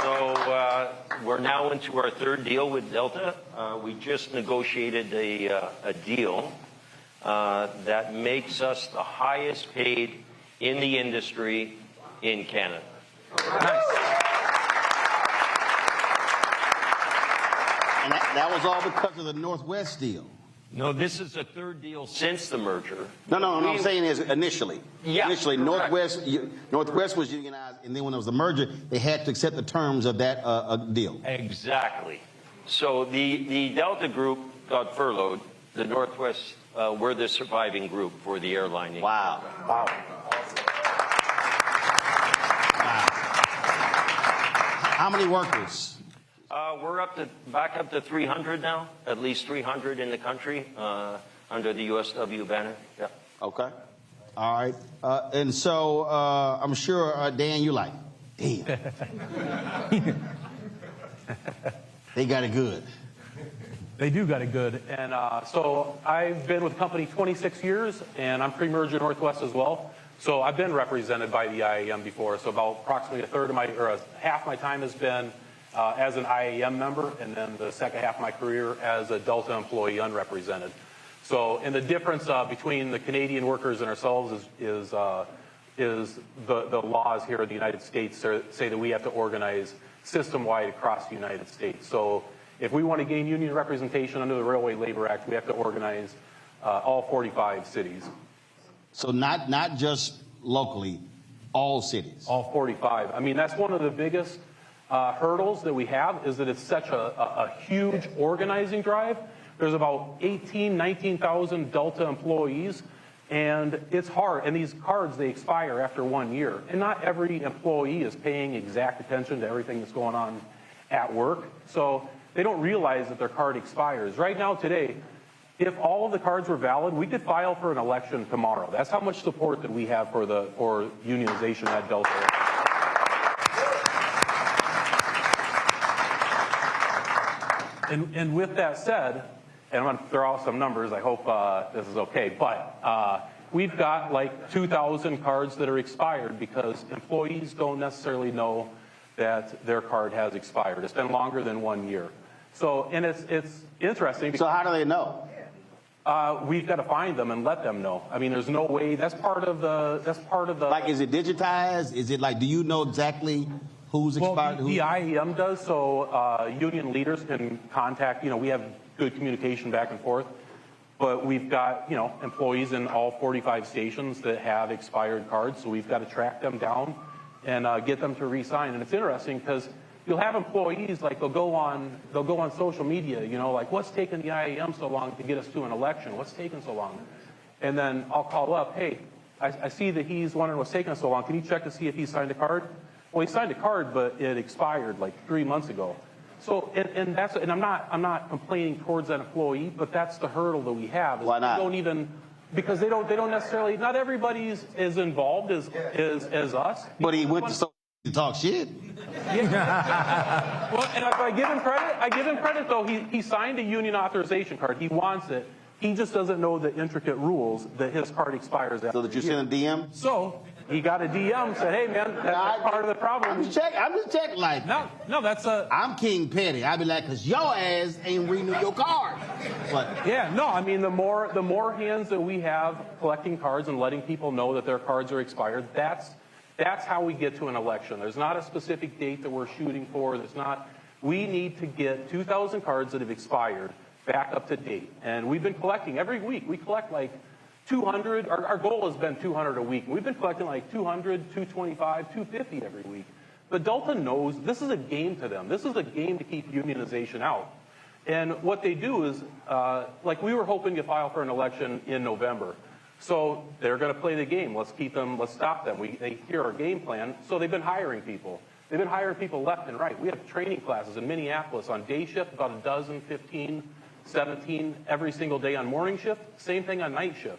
So we're now into our third deal with Delta. We just negotiated a deal that makes us the highest paid in the industry in Canada. Nice. And that was all because of the Northwest deal. No, this is the third deal since the merger. No, I'm saying is initially. Yeah, initially, Northwest was unionized, and then when there was a merger, they had to accept the terms of that deal. Exactly. So the Delta group got furloughed. The Northwest were the surviving group for the airline. Wow. How many workers? We're back up to 300 now, at least 300 in the country under the USW banner. Yeah. Okay. All right. And so I'm sure, Dan, you like, damn. They got it good. They do got it good. And so I've been with the company 26 years, and I'm pre-merger Northwest as well. So I've been represented by the IAM before. So about approximately half my time has been as an IAM member, and then the second half of my career as a Delta employee unrepresented. So, and the difference between the Canadian workers and ourselves is the laws here in the United States say that we have to organize system-wide across the United States. So if we want to gain union representation under the Railway Labor Act, we have to organize all 45 cities. So not just locally, all cities? All 45. I mean, that's one of the biggest hurdles that we have, is that it's such a huge organizing drive. There's about 19,000 Delta employees, and it's hard. And these cards, they expire after 1 year. And not every employee is paying exact attention to everything that's going on at work. So they don't realize that their card expires. Right now, today, if all of the cards were valid, we could file for an election tomorrow. That's how much support that we have for unionization at Delta. And with that said, and I'm going to throw out some numbers, I hope this is okay, but we've got like 2,000 cards that are expired because employees don't necessarily know that their card has expired. It's been longer than 1 year. So, and it's interesting. So how do they know? We've got to find them and let them know. I mean, there's no way. That's part of the. Like, is it digitized? Is it like, do you know exactly who's expired? Well, the IAM does. So union leaders can contact. We have good communication back and forth. But we've got employees in all 45 stations that have expired cards. So we've got to track them down and get them to re-sign. And it's interesting because you'll have employees, like they'll go on social media, like, what's taking the IAM so long to get us to an election? What's taking so long? And then I'll call up, hey, I see that he's wondering what's taking us so long. Can you check to see if he signed a card? Well, he signed a card, but it expired like 3 months ago. So, and I'm not complaining towards that employee, but that's the hurdle that we have. Why not? Because they don't necessarily, not everybody's as involved as us. But he went to social to talk shit. Yeah. Well, and if I give him credit though. He signed a union authorization card. He wants it. He just doesn't know the intricate rules that his card expires after. So did you send a DM? So he got a DM, said, "Hey man, that's part of the problem." I'm just checking. Like, no, that's a. I'm King Petty. I'd be like, cause your ass ain't renew your card. But yeah, no, I mean the more hands that we have collecting cards and letting people know that their cards are expired, that's how we get to an election. There's not a specific date that we're shooting for. We need to get 2,000 cards that have expired back up to date. And we've been collecting every week. We collect like 200. Our goal has been 200 a week. We've been collecting like 200, 225, 250 every week. But Delta knows this is a game to them. This is a game to keep unionization out. And what they do is, like we were hoping to file for an election in November. So they're going to play the game. Let's stop them. They hear our game plan. So they've been hiring people. They've been hiring people left and right. We have training classes in Minneapolis on day shift, about a dozen, 15, 17 every single day on morning shift. Same thing on night shift.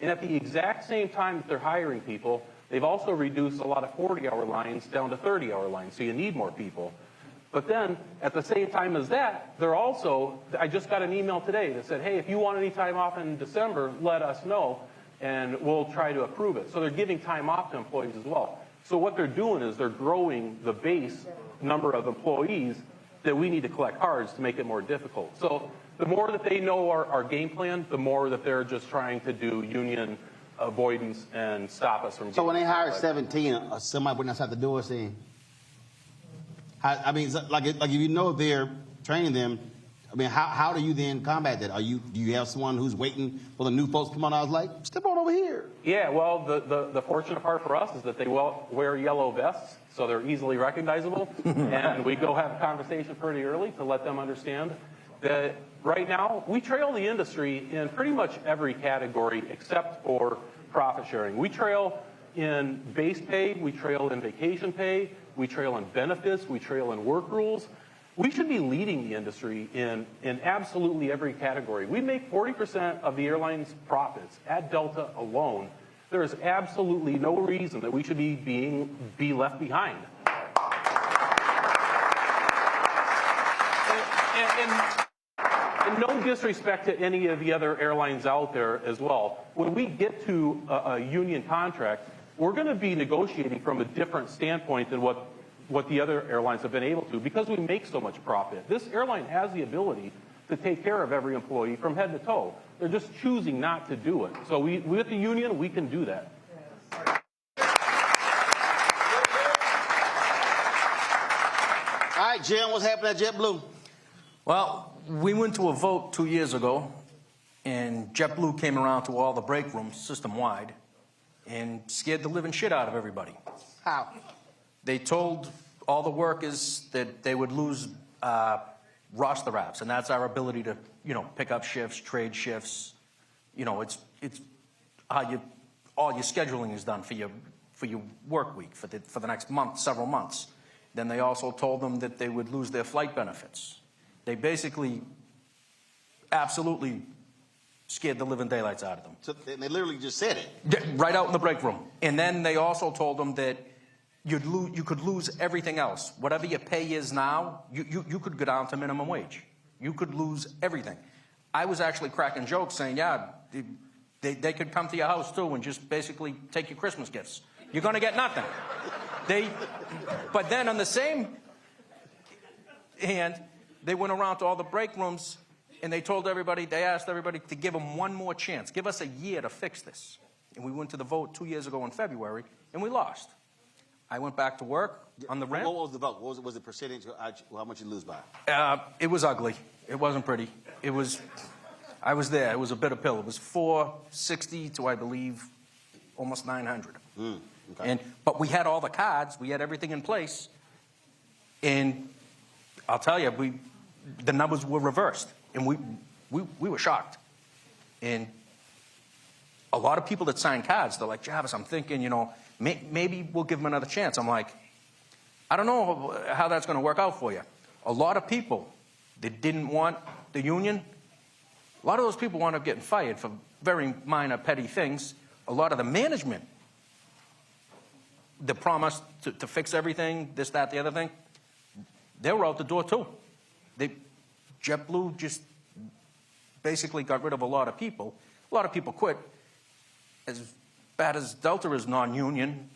And at the exact same time that they're hiring people, they've also reduced a lot of 40-hour lines down to 30-hour lines. So you need more people. But then, at the same time as that, they're also, I just got an email today that said, hey, if you want any time off in December, let us know, and we'll try to approve it. So they're giving time off to employees as well. So what they're doing is they're growing the base number of employees that we need to collect cards to make it more difficult. So the more that they know our game plan, the more that they're just trying to do union avoidance and stop us from. So when they hire 17, somebody wouldn't have to do it, saying, I mean, like if you know they're training them, I mean, how do you then combat that? Do you have someone who's waiting for the new folks to come on? I was like, step on over here. Yeah, well, the fortunate part for us is that they wear yellow vests, so they're easily recognizable. And we go have a conversation pretty early to let them understand that right now we trail the industry in pretty much every category except for profit sharing. We trail in base pay, we trail in vacation pay, we trail in benefits, we trail in work rules. We should be leading the industry in absolutely every category. We make 40% of the airline's profits at Delta alone. There is absolutely no reason that we should be left behind. And no disrespect to any of the other airlines out there as well. When we get to a union contract, we're going to be negotiating from a different standpoint than what the other airlines have been able to, because we make so much profit. This airline has the ability to take care of every employee from head to toe. They're just choosing not to do it. So with the union, we can do that. All right, Jim, what's happening at JetBlue? Well, we went to a vote 2 years ago, and JetBlue came around to all the break rooms system-wide and scared the living shit out of everybody. How? They told all the workers that they would lose roster apps, and that's our ability to, pick up shifts, trade shifts. It's how all your scheduling is done for your work week for the next month, several months. Then they also told them that they would lose their flight benefits. They basically absolutely scared the living daylights out of them. So they literally just said it. Right out in the break room. And then they also told them that you could lose everything else. Whatever your pay is now, you could go down to minimum wage. You could lose everything. I was actually cracking jokes saying, yeah, they could come to your house too and just basically take your Christmas gifts. You're going to get nothing. But then on the same hand, they went around to all the break rooms and they asked everybody to give them one more chance. Give us a year to fix this. And we went to the vote 2 years ago in February and we lost. I went back to work on the ramp. What was the vote? What was the percentage? How much you lose by? It was ugly. It wasn't pretty. I was there. It was a bitter pill. It was 460 to, I believe, almost 900. Okay. But we had all the cards. We had everything in place. And I'll tell you, the numbers were reversed. And we were shocked. And a lot of people that signed cards, they're like, Jarvis, I'm thinking, maybe we'll give them another chance. I'm like, I don't know how that's going to work out for you. A lot of people that didn't want the union, a lot of those people wound up getting fired for very minor, petty things. A lot of the management the promise to fix everything, this, that, the other thing, they were out the door too. JetBlue just basically got rid of a lot of people. A lot of people quit. As bad as Delta is non-union,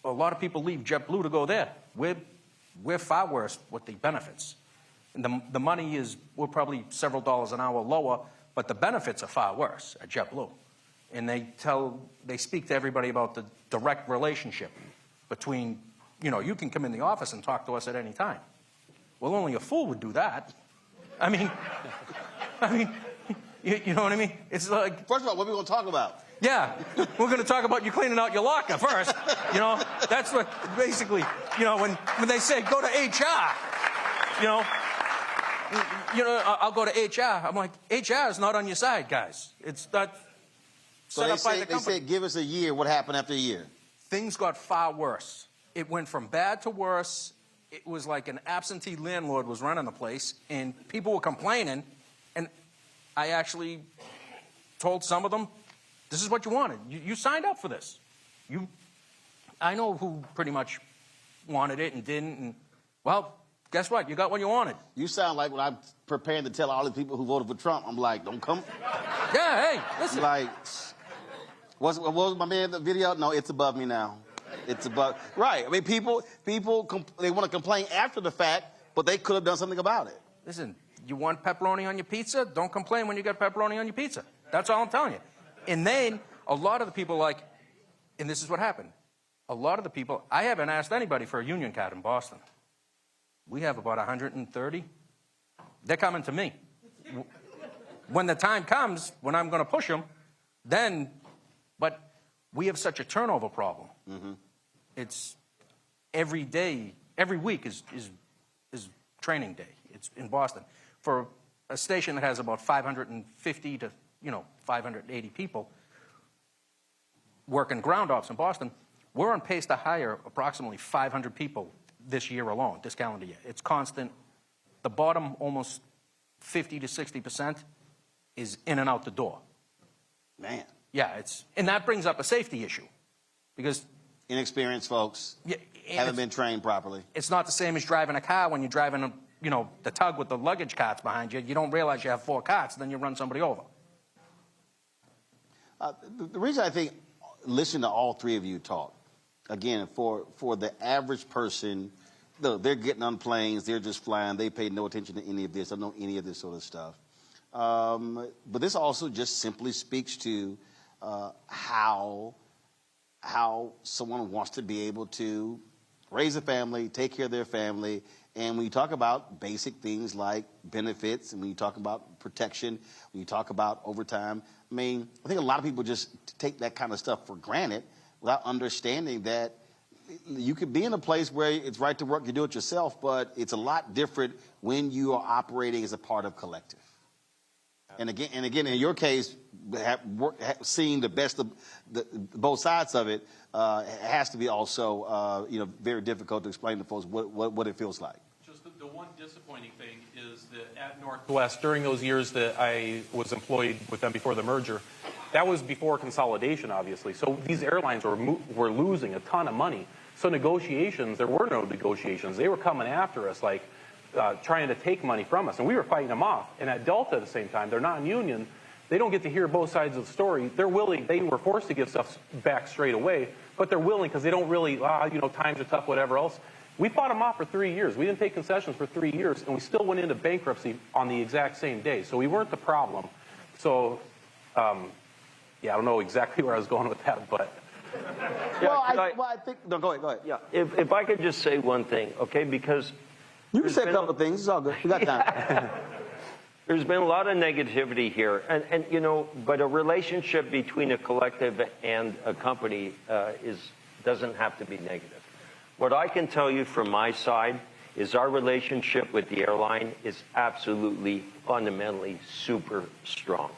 a lot of people leave JetBlue to go there. We're far worse with the benefits. And the money is, we're probably several dollars an hour lower, but the benefits are far worse at JetBlue. And they speak to everybody about the direct relationship between, you can come in the office and talk to us at any time. Well, only a fool would do that. I mean, you know what I mean? It's like... First of all, what are we going to talk about? Yeah, we're going to talk about you cleaning out your locker first. That's what basically, when they say go to HR, I'll go to HR. I'm like, HR is not on your side, guys. It's not set up by the company. They said give us a year. What happened after a year? Things got far worse. It went from bad to worse. It was like an absentee landlord was running the place, and people were complaining, and I actually told some of them, this is what you wanted. You signed up for this. I know who pretty much wanted it and didn't, and, well, guess what? You got what you wanted. You sound like when I'm preparing to tell all the people who voted for Trump, I'm like, don't come. Yeah, hey, listen. Like, what was my man in the video? No, it's above me now. It's above. Right. I mean, people, they want to complain after the fact, but they could have done something about it. Listen, you want pepperoni on your pizza? Don't complain when you got pepperoni on your pizza. That's all I'm telling you. And then a lot of the people and this is what happened. A lot of the people, I haven't asked anybody for a union card in Boston. We have about 130. They're coming to me. When the time comes, when I'm going to push them, but we have such a turnover problem. Mm-hmm. It's every day, every week is training day. It's in Boston. For a station that has about 550 to 580 people working ground ops in Boston, we're on pace to hire approximately 500 people this year alone, this calendar year. It's constant. The bottom, almost 50 to 60% is in and out the door. Man. Yeah, and that brings up a safety issue because inexperienced folks haven't been trained properly. It's not the same as driving a car when you're driving the tug with the luggage carts behind you. You don't realize you have 4 carts, then you run somebody over. The reason I think, listen to all three of you talk, again, for the average person, they're getting on planes, they're just flying, they pay no attention to any of this, don't know any of this sort of stuff. But this also just simply speaks to how someone wants to be able to raise a family, take care of their family, and when you talk about basic things like benefits, and when you talk about protection, when you talk about overtime, I think a lot of people just take that kind of stuff for granted without understanding that you could be in a place where it's right to work, you do it yourself, but it's a lot different when you are operating as a part of collective. And again, in your case, seeing the best of both sides of it has to be also, very difficult to explain to folks what it feels like. Just the one disappointing thing is that at Northwest, during those years that I was employed with them before the merger, that was before consolidation, obviously. So these airlines were losing a ton of money. So negotiations, there were no negotiations. They were coming after us like trying to take money from us, and we were fighting them off. And at Delta at the same time, they're non-union. They don't get to hear both sides of the story. They're willing. They were forced to give stuff back straight away, but they're willing because they don't really, times are tough, whatever else. We fought them off for 3 years. We didn't take concessions for 3 years, and we still went into bankruptcy on the exact same day. So we weren't the problem. So, I don't know exactly where I was going with that, but. I think, no, go ahead. Yeah, if I could just say one thing, okay, because. You can say a couple of things. It's all good. We got time. There's been a lot of negativity here, but a relationship between a collective and a company doesn't have to be negative. What I can tell you from my side is our relationship with the airline is absolutely, fundamentally super strong.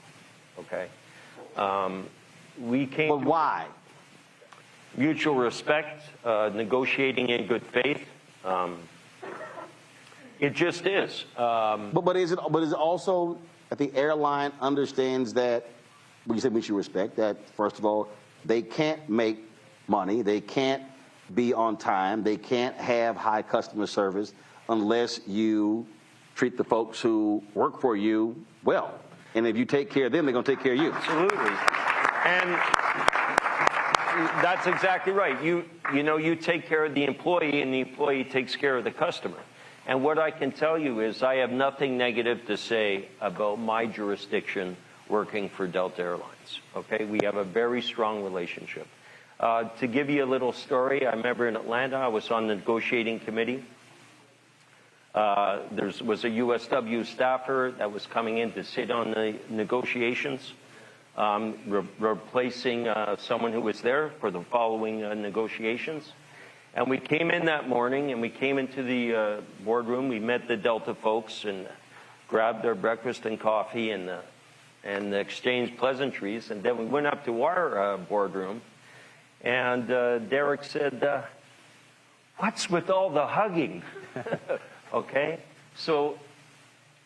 Okay, we came. But why? Mutual respect, negotiating in good faith. It just is. But is it also that the airline understands that, when you say mutual respect, that first of all, they can't make money, they can't be on time. They can't have high customer service unless you treat the folks who work for you well. And if you take care of them, they're going to take care of you. Absolutely. And that's exactly right. You know, you take care of the employee, and the employee takes care of the customer. And what I can tell you is I have nothing negative to say about my jurisdiction working for Delta Airlines. Okay, we have a very strong relationship. To give you a little story, I remember in Atlanta, I was on the negotiating committee. There was a USW staffer that was coming in to sit on the negotiations, replacing someone who was there for the following negotiations. And we came in that morning, and we came into the boardroom. We met the Delta folks and grabbed their breakfast and coffee and exchanged pleasantries. And then we went up to our boardroom, and Derek said, "What's with all the hugging?" Okay, so,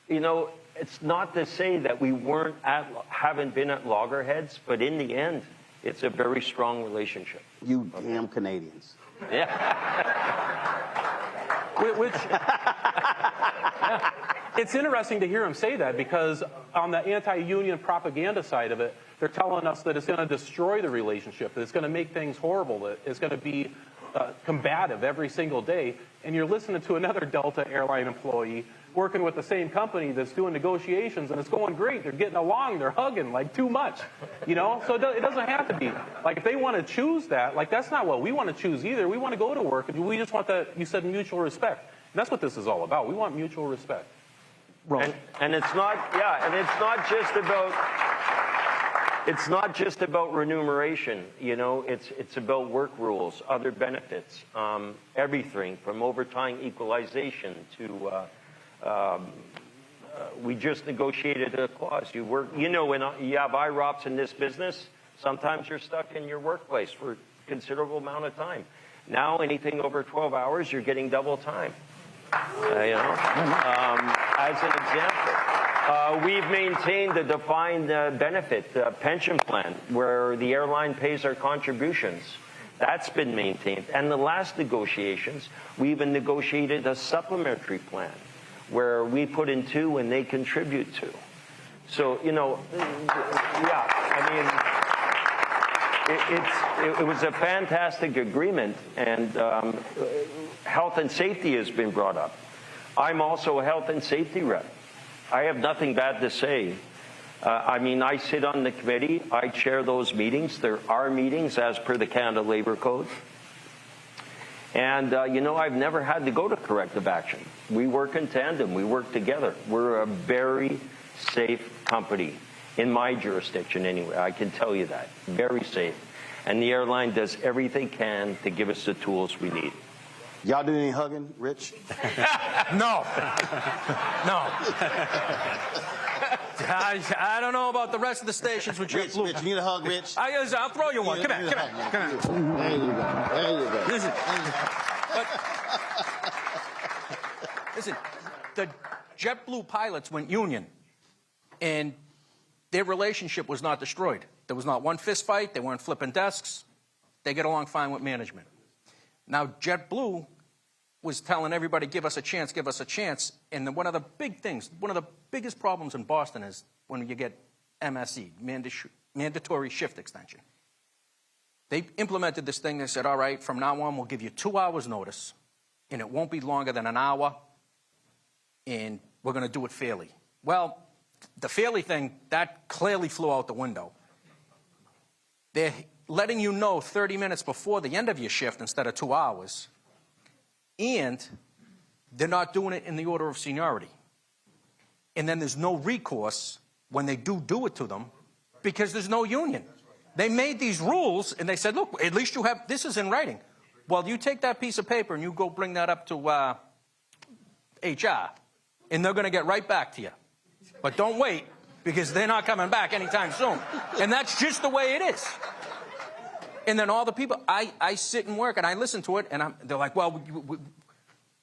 you know, it's not to say that we haven't been at loggerheads, but in the end, it's a very strong relationship. You damn Canadians. Yeah. It's interesting to hear him say that, because on the anti-union propaganda side of it, they're telling us that it's going to destroy the relationship, that it's going to make things horrible, that it's going to be combative every single day. And you're listening to another Delta airline employee working with the same company that's doing negotiations, and it's going great. They're getting along. They're hugging like too much, you know? So it doesn't have to be. Like, if they want to choose that, like, that's not what we want to choose either. We want to go to work, and we just want that, you said, mutual respect. And that's what this is all about. We want mutual respect. And it's not, yeah, and it's not just about remuneration, you know, it's about work rules, other benefits, everything from overtime equalization to, we just negotiated a clause. You know, when you have IROPs in this business, sometimes you're stuck in your workplace for a considerable amount of time. Now, anything over 12 hours, you're getting double time, you know, as an example. We've maintained a defined benefit pension plan where the airline pays our contributions. That's been maintained. And the last negotiations, we even negotiated a supplementary plan where we put in 2 and they contribute 2. So, you know, yeah, I mean, it was a fantastic agreement, and health and safety has been brought up. I'm also a health and safety rep. I have nothing bad to say. I mean, I sit on the committee. I chair those meetings. There are meetings as per the Canada Labor Code. And, you know, I've never had to go to corrective action. We work in tandem. We work together. We're a very safe company, in my jurisdiction anyway. I can tell you that. Very safe. And the airline does everything it can to give us the tools we need. Y'all do any hugging, Rich? No. No. I don't know about the rest of the stations with JetBlue. Rich, you need a hug, Rich? I'll throw you one. Come here. There you go. There you go. Listen, the JetBlue pilots went union, and their relationship was not destroyed. There was not one fist fight. They weren't flipping desks. They get along fine with management. Now, JetBlue was telling everybody, give us a chance, give us a chance. And then one of the big things, one of the biggest problems in Boston is when you get MSE, mandatory shift extension. They implemented this thing. They said, all right, from now on, we'll give you 2 hours notice, and it won't be longer than an hour, and we're going to do it fairly. Well, the fairly thing, that clearly flew out the window. They're letting you know 30 minutes before the end of your shift instead of 2 hours. And they're not doing it in the order of seniority. And then there's no recourse when they do it to them because there's no union. They made these rules and they said, look, at least you have, this is in writing. Well, you take that piece of paper and you go bring that up to HR, and they're going to get right back to you. But don't wait, because they're not coming back anytime soon. And that's just the way it is. And then all the people, I sit and work, and I listen to it, and they're like, well,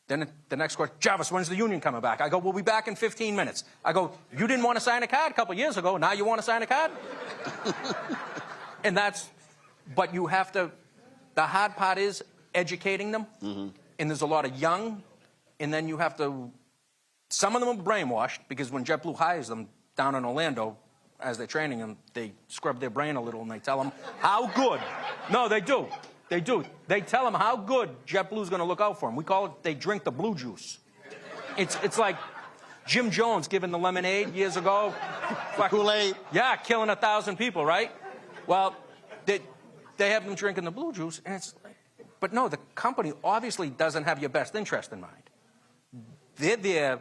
then the next question, Jarvis, when's the union coming back? I go, we'll be back in 15 minutes. I go, you didn't want to sign a card a couple years ago. Now you want to sign a card? And but you have to, the hard part is educating them, and there's a lot of young, and then you have to, some of them are brainwashed, because when JetBlue hires them down in Orlando, as they're training them, they scrub their brain a little and they tell them how good. No, they do. They do. They tell them how good JetBlue's going to look out for them. We call it, they drink the blue juice. It's like Jim Jones giving the lemonade years ago. Kool-Aid. Yeah, killing 1,000 people, right? Well, they have them drinking the blue juice, and it's like, but no, the company obviously doesn't have your best interest in mind. They're there,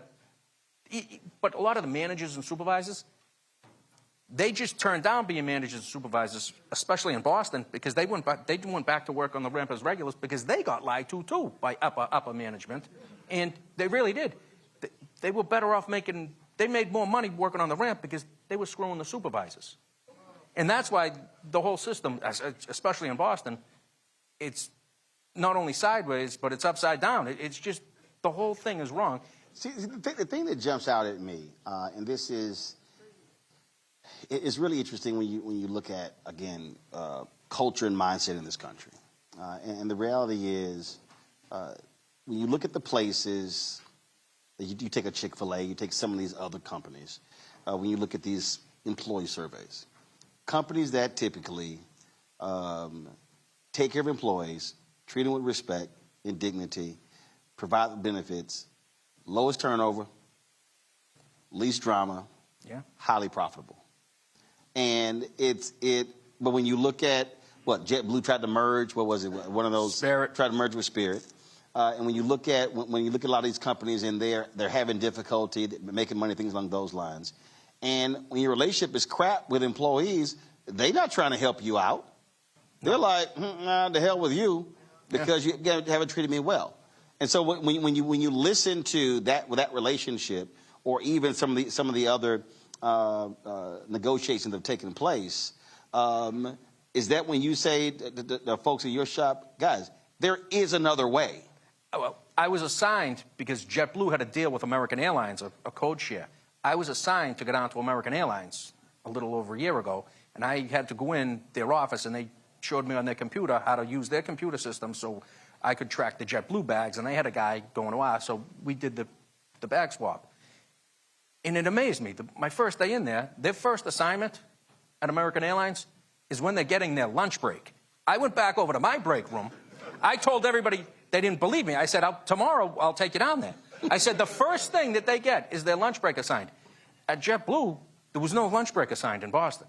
but a lot of the managers and supervisors, they just turned down being managers and supervisors, especially in Boston, because they went back to work on the ramp as regulars because they got lied to, too, by upper management. And they really did. They were better off they made more money working on the ramp because they were screwing the supervisors. And that's why the whole system, especially in Boston, it's not only sideways, but it's upside down. It's just, the whole thing is wrong. See, the thing that jumps out at me, and this is, it's really interesting when you look at, again, culture and mindset in this country. And the reality is, when you look at the places, you take a Chick-fil-A, you take some of these other companies, when you look at these employee surveys, companies that typically take care of employees, treat them with respect and dignity, provide benefits, lowest turnover, least drama, highly profitable. And but when you look at what JetBlue tried to merge, what was it? One of those Spirit. Tried to merge with Spirit. And when you look at a lot of these companies and they're having difficulty making money, things along those lines. And when your relationship is crap with employees, they're not trying to help you out. They're like, nah, the hell with you, because you haven't treated me well. And so when you listen to that relationship, or even some of the other negotiations that have taken place, is that when you say to the folks in your shop, guys, there is another way? Well, I was assigned, because JetBlue had a deal with American Airlines, a code share. I was assigned to go down to American Airlines a little over a year ago, and I had to go in their office, and they showed me on their computer how to use their computer system so I could track the JetBlue bags, and they had a guy going to us, so we did the bag swap. And it amazed me. My first day in there, their first assignment at American Airlines is when they're getting their lunch break. I went back over to my break room. I told everybody, they didn't believe me. I said, tomorrow I'll take you down there. I said, the first thing that they get is their lunch break assigned. At JetBlue, there was no lunch break assigned in Boston.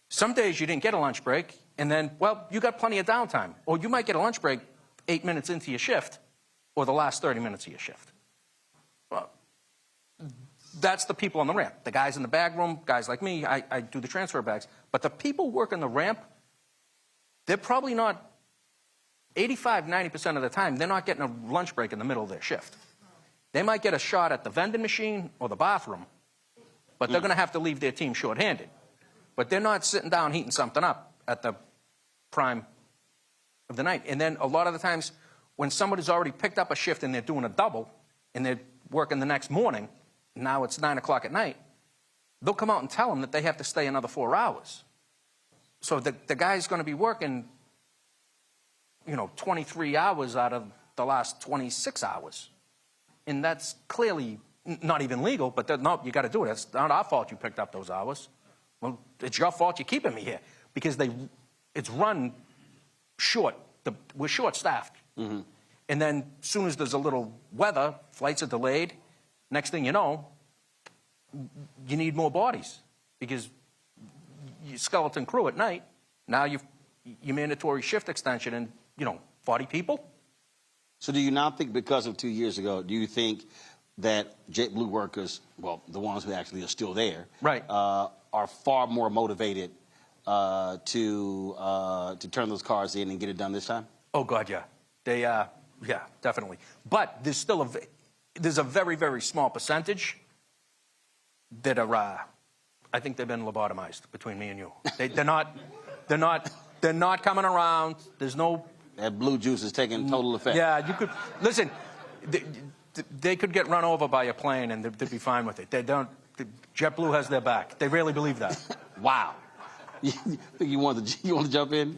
Some days you didn't get a lunch break, and then, well, you got plenty of downtime. Or you might get a lunch break 8 minutes into your shift, or the last 30 minutes of your shift. Well, that's the people on the ramp. The guys in the bag room, guys like me, I do the transfer bags. But the people working the ramp, they're probably not, 85, 90% of the time, they're not getting a lunch break in the middle of their shift. They might get a shot at the vending machine or the bathroom, but they're going to have to leave their team shorthanded. But they're not sitting down heating something up at the prime of the night. And then a lot of the times, when somebody's already picked up a shift and they're doing a double, and they're working the next morning, now it's 9 o'clock at night, they'll come out and tell them that they have to stay another 4 hours. So the guy's going to be working, 23 hours out of the last 26 hours. And that's clearly not even legal, but no, you got to do it. It's not our fault you picked up those hours. Well, it's your fault you're keeping me here, because it's run short. We're short-staffed. And then as soon as there's a little weather, flights are delayed. Next thing you know, you need more bodies, because you skeleton crew at night. Now your mandatory shift extension, and 40 people. So do you not think, because of 2 years ago, do you think that JetBlue workers, well, the ones who actually are still there, right, are far more motivated to turn those cars in and get it done this time? Oh God, yeah, yeah, definitely. But there's still there's a very, very small percentage that are, I think they've been lobotomized, between me and you. They're not coming around. There's no. That blue juice is taking total effect. Yeah, you could listen. They could get run over by a plane and they'd be fine with it. They don't. JetBlue has their back. They really believe that. Wow. You want to jump in?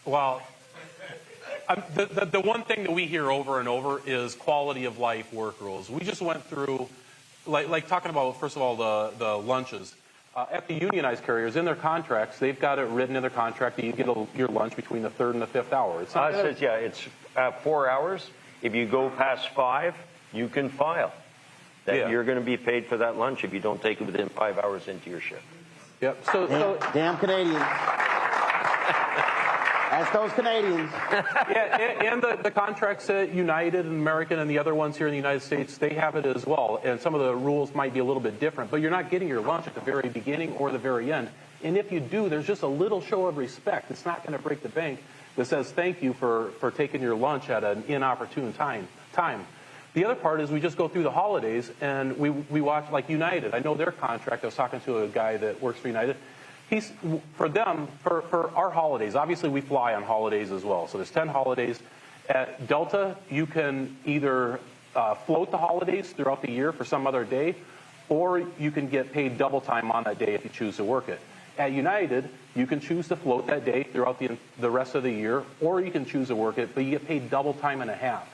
Well, The one thing that we hear over and over is quality of life work rules. We just went through, like talking about, first of all, the lunches. At the unionized carriers, in their contracts, they've got it written in their contract that you get your lunch between the 3rd and the 5th hour. It's not it's 4 hours. If you go past 5, you can file that you're going to be paid for that lunch if you don't take it within 5 hours into your shift. Yep. Damn Canadians. That's those Canadians. And the contracts at United and American and the other ones here in the United States, they have it as well. And some of the rules might be a little bit different, but you're not getting your lunch at the very beginning or the very end. And if you do, there's just a little show of respect. It's not going to break the bank that says thank you for taking your lunch at an inopportune time. The other part is we just go through the holidays and we watch, like United. I know their contract. I was talking to a guy that works for United. For our holidays, obviously we fly on holidays as well. So there's 10 holidays. At Delta, you can either float the holidays throughout the year for some other day, or you can get paid double time on that day if you choose to work it. At United, you can choose to float that day throughout the rest of the year, or you can choose to work it, but you get paid double time and a half.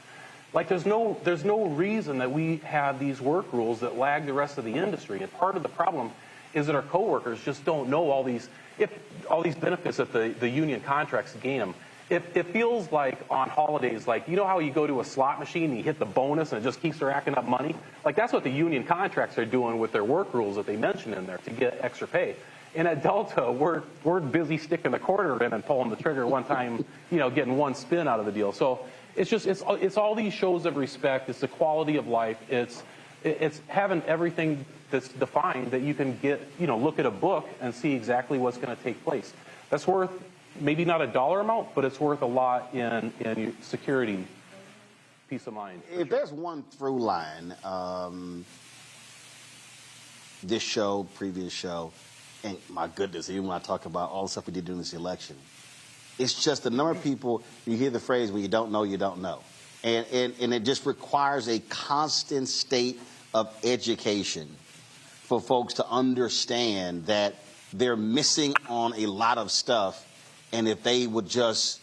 Like there's no reason that we have these work rules that lag the rest of the industry. And part of the problem is that our coworkers just don't know all these benefits that the union contracts gain them. It feels like on holidays, like, you know how you go to a slot machine and you hit the bonus and it just keeps racking up money? Like that's what the union contracts are doing with their work rules that they mention in there to get extra pay. And at Delta, we're busy sticking the quarter in and pulling the trigger one time, getting one spin out of the deal. So it's all these shows of respect. It's the quality of life. It's having everything that's defined that you can get, look at a book and see exactly what's going to take place. That's worth maybe not a dollar amount, but it's worth a lot in security, peace of mind. If there's one through line, this show, previous show, and my goodness, even when I talk about all the stuff we did during this election, it's just the number of people, you hear the phrase, when you don't know, you don't know. And it just requires a constant state of education for folks to understand that they're missing on a lot of stuff. And if they would just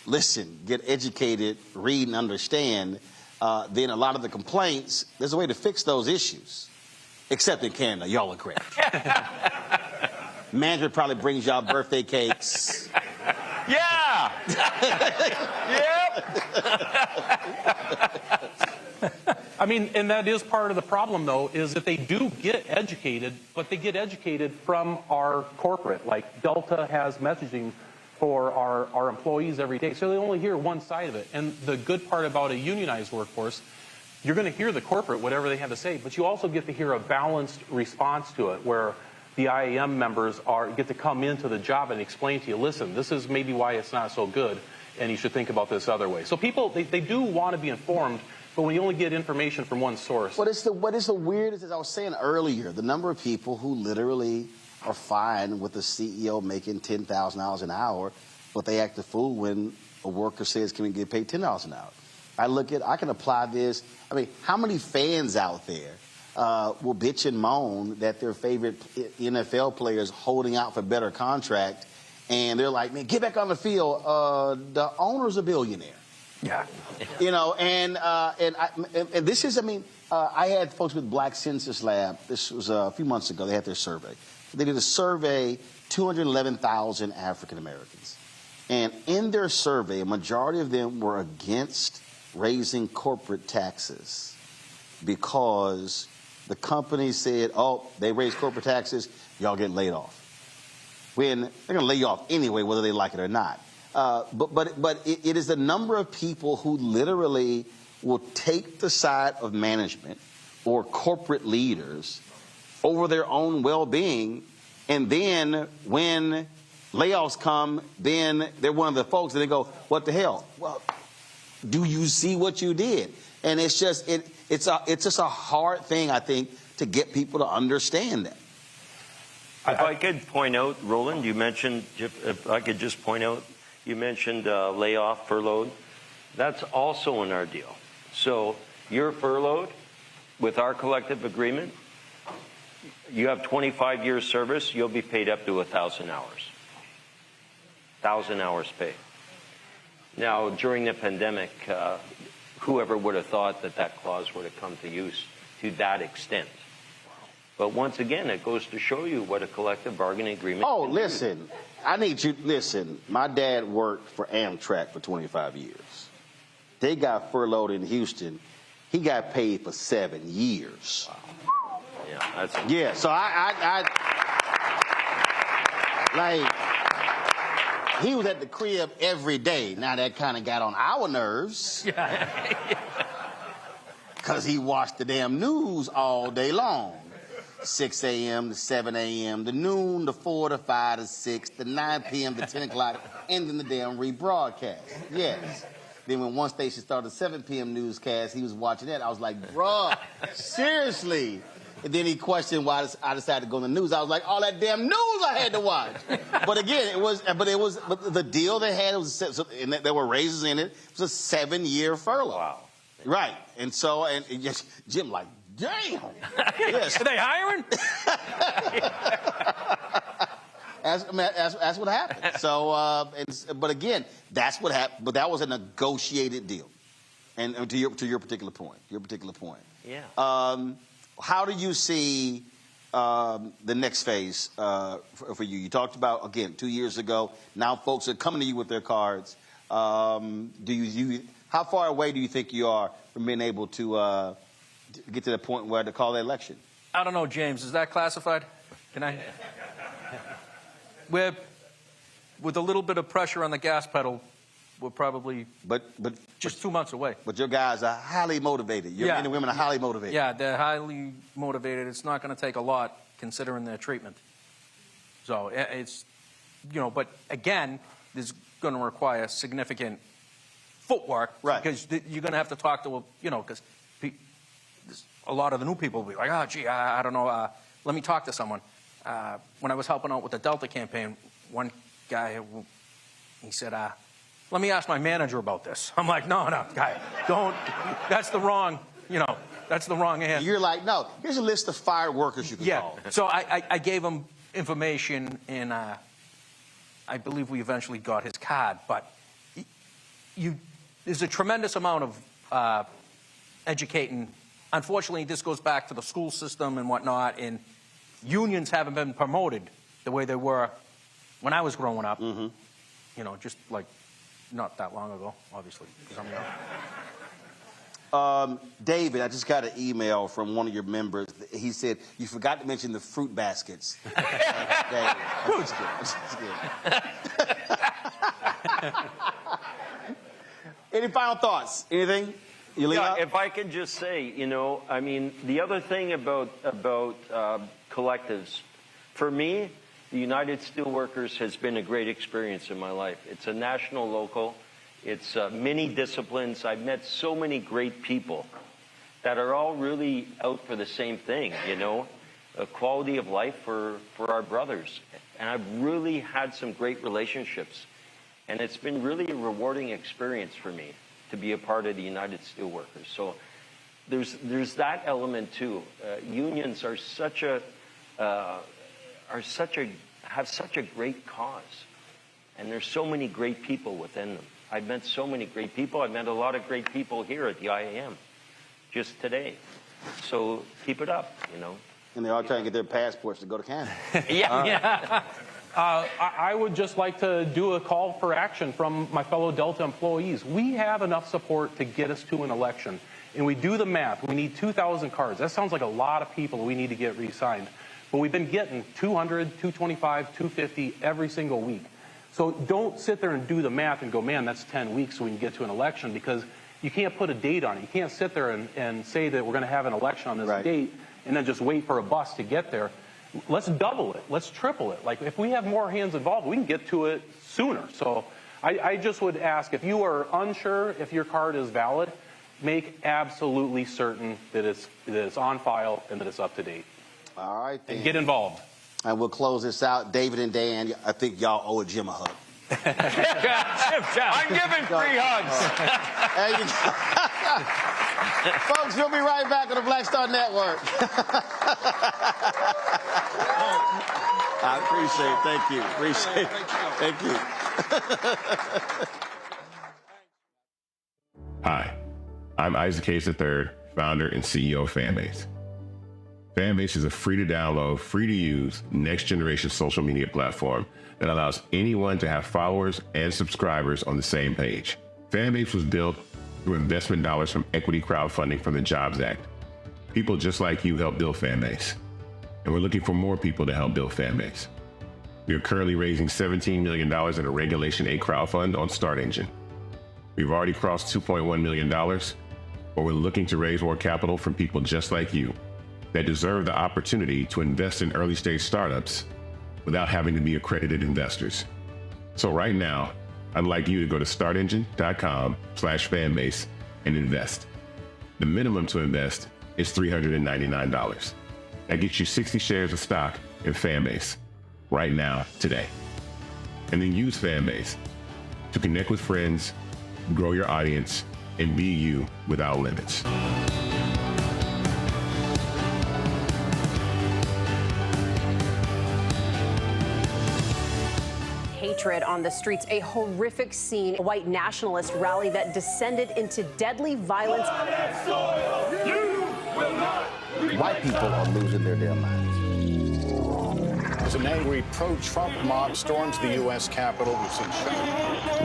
listen, get educated, read, and understand, then a lot of the complaints, there's a way to fix those issues. Except in Canada, y'all are great. Management probably brings y'all birthday cakes. Yeah! I mean, and that is part of the problem, though, is that they do get educated, but they get educated from our corporate. Like Delta has messaging for our employees every day, so they only hear one side of it. And the good part about a unionized workforce, you're going to hear the corporate, whatever they have to say, but you also get to hear a balanced response to it, where the IAM members get to come into the job and explain to you, listen, this is maybe why it's not so good, and you should think about this other way. So people, they do want to be informed, but when you only get information from one source. What is the weirdest, as I was saying earlier, the number of people who literally are fine with the CEO making $10,000 an hour, but they act a fool when a worker says, can we get paid $10 an hour? I can apply this. I mean, how many fans out there will bitch and moan that their favorite NFL player is holding out for better contract, and they're like, man, get back on the field. The owner's a billionaire. Yeah. And this is, I had folks with Black Census Lab. This was a few months ago. They had their survey. They did a survey, 211,000 African Americans. And in their survey, a majority of them were against raising corporate taxes because the company said, oh, they raise corporate taxes, y'all get laid off. When they're going to lay you off anyway, whether they like it or not. But it is the number of people who literally will take the side of management or corporate leaders over their own well-being, and then when layoffs come, then they're one of the folks and they go, what the hell? Well, do you see what you did? And it's just it's just a hard thing, I think, to get people to understand that. If I could point out, Roland, you mentioned, if I could just point out, you mentioned layoff, furloughed. That's also in our deal. So you're furloughed with our collective agreement. You have 25 years service, you'll be paid up to 1,000 hours. 1,000 hours pay. Now, during the pandemic, whoever would have thought that that clause would have come to use to that extent? But once again, it goes to show you what a collective bargaining agreement. Oh, listen, I need you. Listen, my dad worked for Amtrak for 25 years. They got furloughed in Houston. He got paid for 7 years. Wow. Yeah, that's. Yeah, so I like, he was at the crib every day. Now that kind of got on our nerves. Because he watched the damn news all day long. 6 a.m. to 7 a.m. to noon to 4 to 5 to 6 to 9 p.m. to 10 o'clock, and then the damn rebroadcast. Yes. Then when one station started 7 p.m. newscast, he was watching that. I was like, bruh, seriously. And then he questioned why I decided to go on the news. I was like, all that damn news I had to watch. But again, but the deal they had, and there were raises in it. It was a 7-year furlough. Wow. Right. And so, and just, Jim like, damn. Yes. Are they hiring? That's what happened. So, but again, that's what happened. But that was a negotiated deal. And to your particular point. Yeah. How do you see the next phase for you? You talked about, again, 2 years ago. Now folks are coming to you with their cards. How far away do you think you are from being able to get to the point where to call the election? I don't know, James. Is that classified? Can I? With a little bit of pressure on the gas pedal, we're probably just 2 months away. But your guys are highly motivated. Your men and women are highly motivated. Yeah, they're highly motivated. It's not going to take a lot considering their treatment. So it's, but again, there's going to require significant footwork. Right. Because you're going to have to talk to, because a lot of the new people will be like, oh, gee, I don't know. Let me talk to someone. When I was helping out with the Delta campaign, one guy, he said, let me ask my manager about this. I'm like, no, guy, don't. That's the wrong, that's the wrong answer. You're like, no, here's a list of fired workers you can call. So I gave him information, and I believe we eventually got his card. But there's a tremendous amount of educating. Unfortunately, this goes back to the school system and whatnot, and unions haven't been promoted the way they were when I was growing up. Mm-hmm. Just like not that long ago, obviously, because I'm young. David, I just got an email from one of your members. He said, you forgot to mention the fruit baskets. David, I'm just kidding. Any final thoughts? Anything? Yeah, if I can just say, the other thing about collectives, for me, the United Steelworkers has been a great experience in my life. It's a national local. It's many disciplines. I've met so many great people that are all really out for the same thing, a quality of life for our brothers. And I've really had some great relationships. And it's been really a rewarding experience for me to be a part of the United Steelworkers. So there's that element too. Unions are have such a great cause, and there's so many great people within them. I've met so many great people. I've met a lot of great people here at the IAM just today. So keep it up, And they're all trying to get their passports to go to Canada. Yeah. I would just like to do a call for action from my fellow Delta employees. We have enough support to get us to an election. And we do the math. We need 2,000 cards. That sounds like a lot of people we need to get re-signed. But we've been getting 200, 225, 250 every single week. So don't sit there and do the math and go, man, that's 10 weeks so we can get to an election, because you can't put a date on it. You can't sit there and say that we're going to have an election on this date and then just wait for a bus to get there. Let's double it. Let's triple it. Like, if we have more hands involved, we can get to it sooner. So I just would ask, if you are unsure if your card is valid, make absolutely certain that it's on file and that it's up to date. All right, then. And get involved. And we'll close this out. David and Dan, I think y'all owe Jim a hug. I'm giving free hugs. Folks, we'll be right back on the BlackStar Network. I appreciate it. Thank you. Appreciate it. Thank you. Hi, I'm Isaac Hayes III, founder and CEO of Fanbase. Fanbase is a free-to-download, free-to-use, next-generation social media platform that allows anyone to have followers and subscribers on the same page. Fanbase was built through investment dollars from equity crowdfunding from the Jobs Act. People just like you helped build Fanbase, and we're looking for more people to help build Fanbase. We are currently raising $17 million in a Regulation A crowdfund on Start Engine. We've already crossed $2.1 million, but we're looking to raise more capital from people just like you that deserve the opportunity to invest in early-stage startups without having to be accredited investors. So right now, I'd like you to go to startengine.com/fanbase and invest. The minimum to invest is $399. That gets you 60 shares of stock in Fanbase right now, today. And then use Fanbase to connect with friends, grow your audience, and be you without limits. Hatred on the streets, a horrific scene, a white nationalist rally that descended into deadly violence. White people are losing their damn minds. As an angry pro-Trump mob storms the U.S. Capitol, we've seen shooting.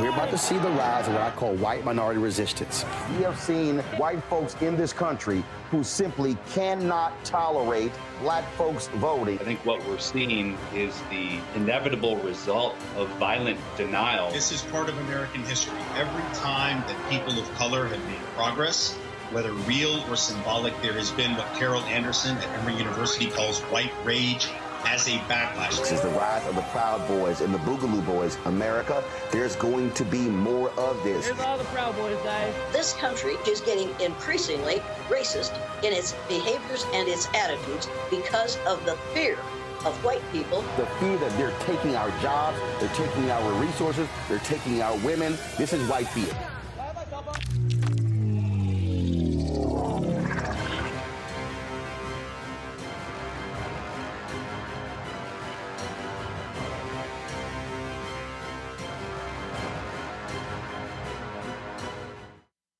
We're about to see the rise of what I call white minority resistance. We have seen white folks in this country who simply cannot tolerate black folks voting. I think what we're seeing is the inevitable result of violent denial. This is part of American history. Every time that people of color have made progress, whether real or symbolic, there has been what Carol Anderson at Emory University calls white rage as a backlash. This is the rise of the Proud Boys and the Boogaloo Boys. America, there's going to be more of this. Here's all the Proud Boys, guys. This country is getting increasingly racist in its behaviors and its attitudes because of the fear of white people. The fear that they're taking our jobs, they're taking our resources, they're taking our women. This is white fear.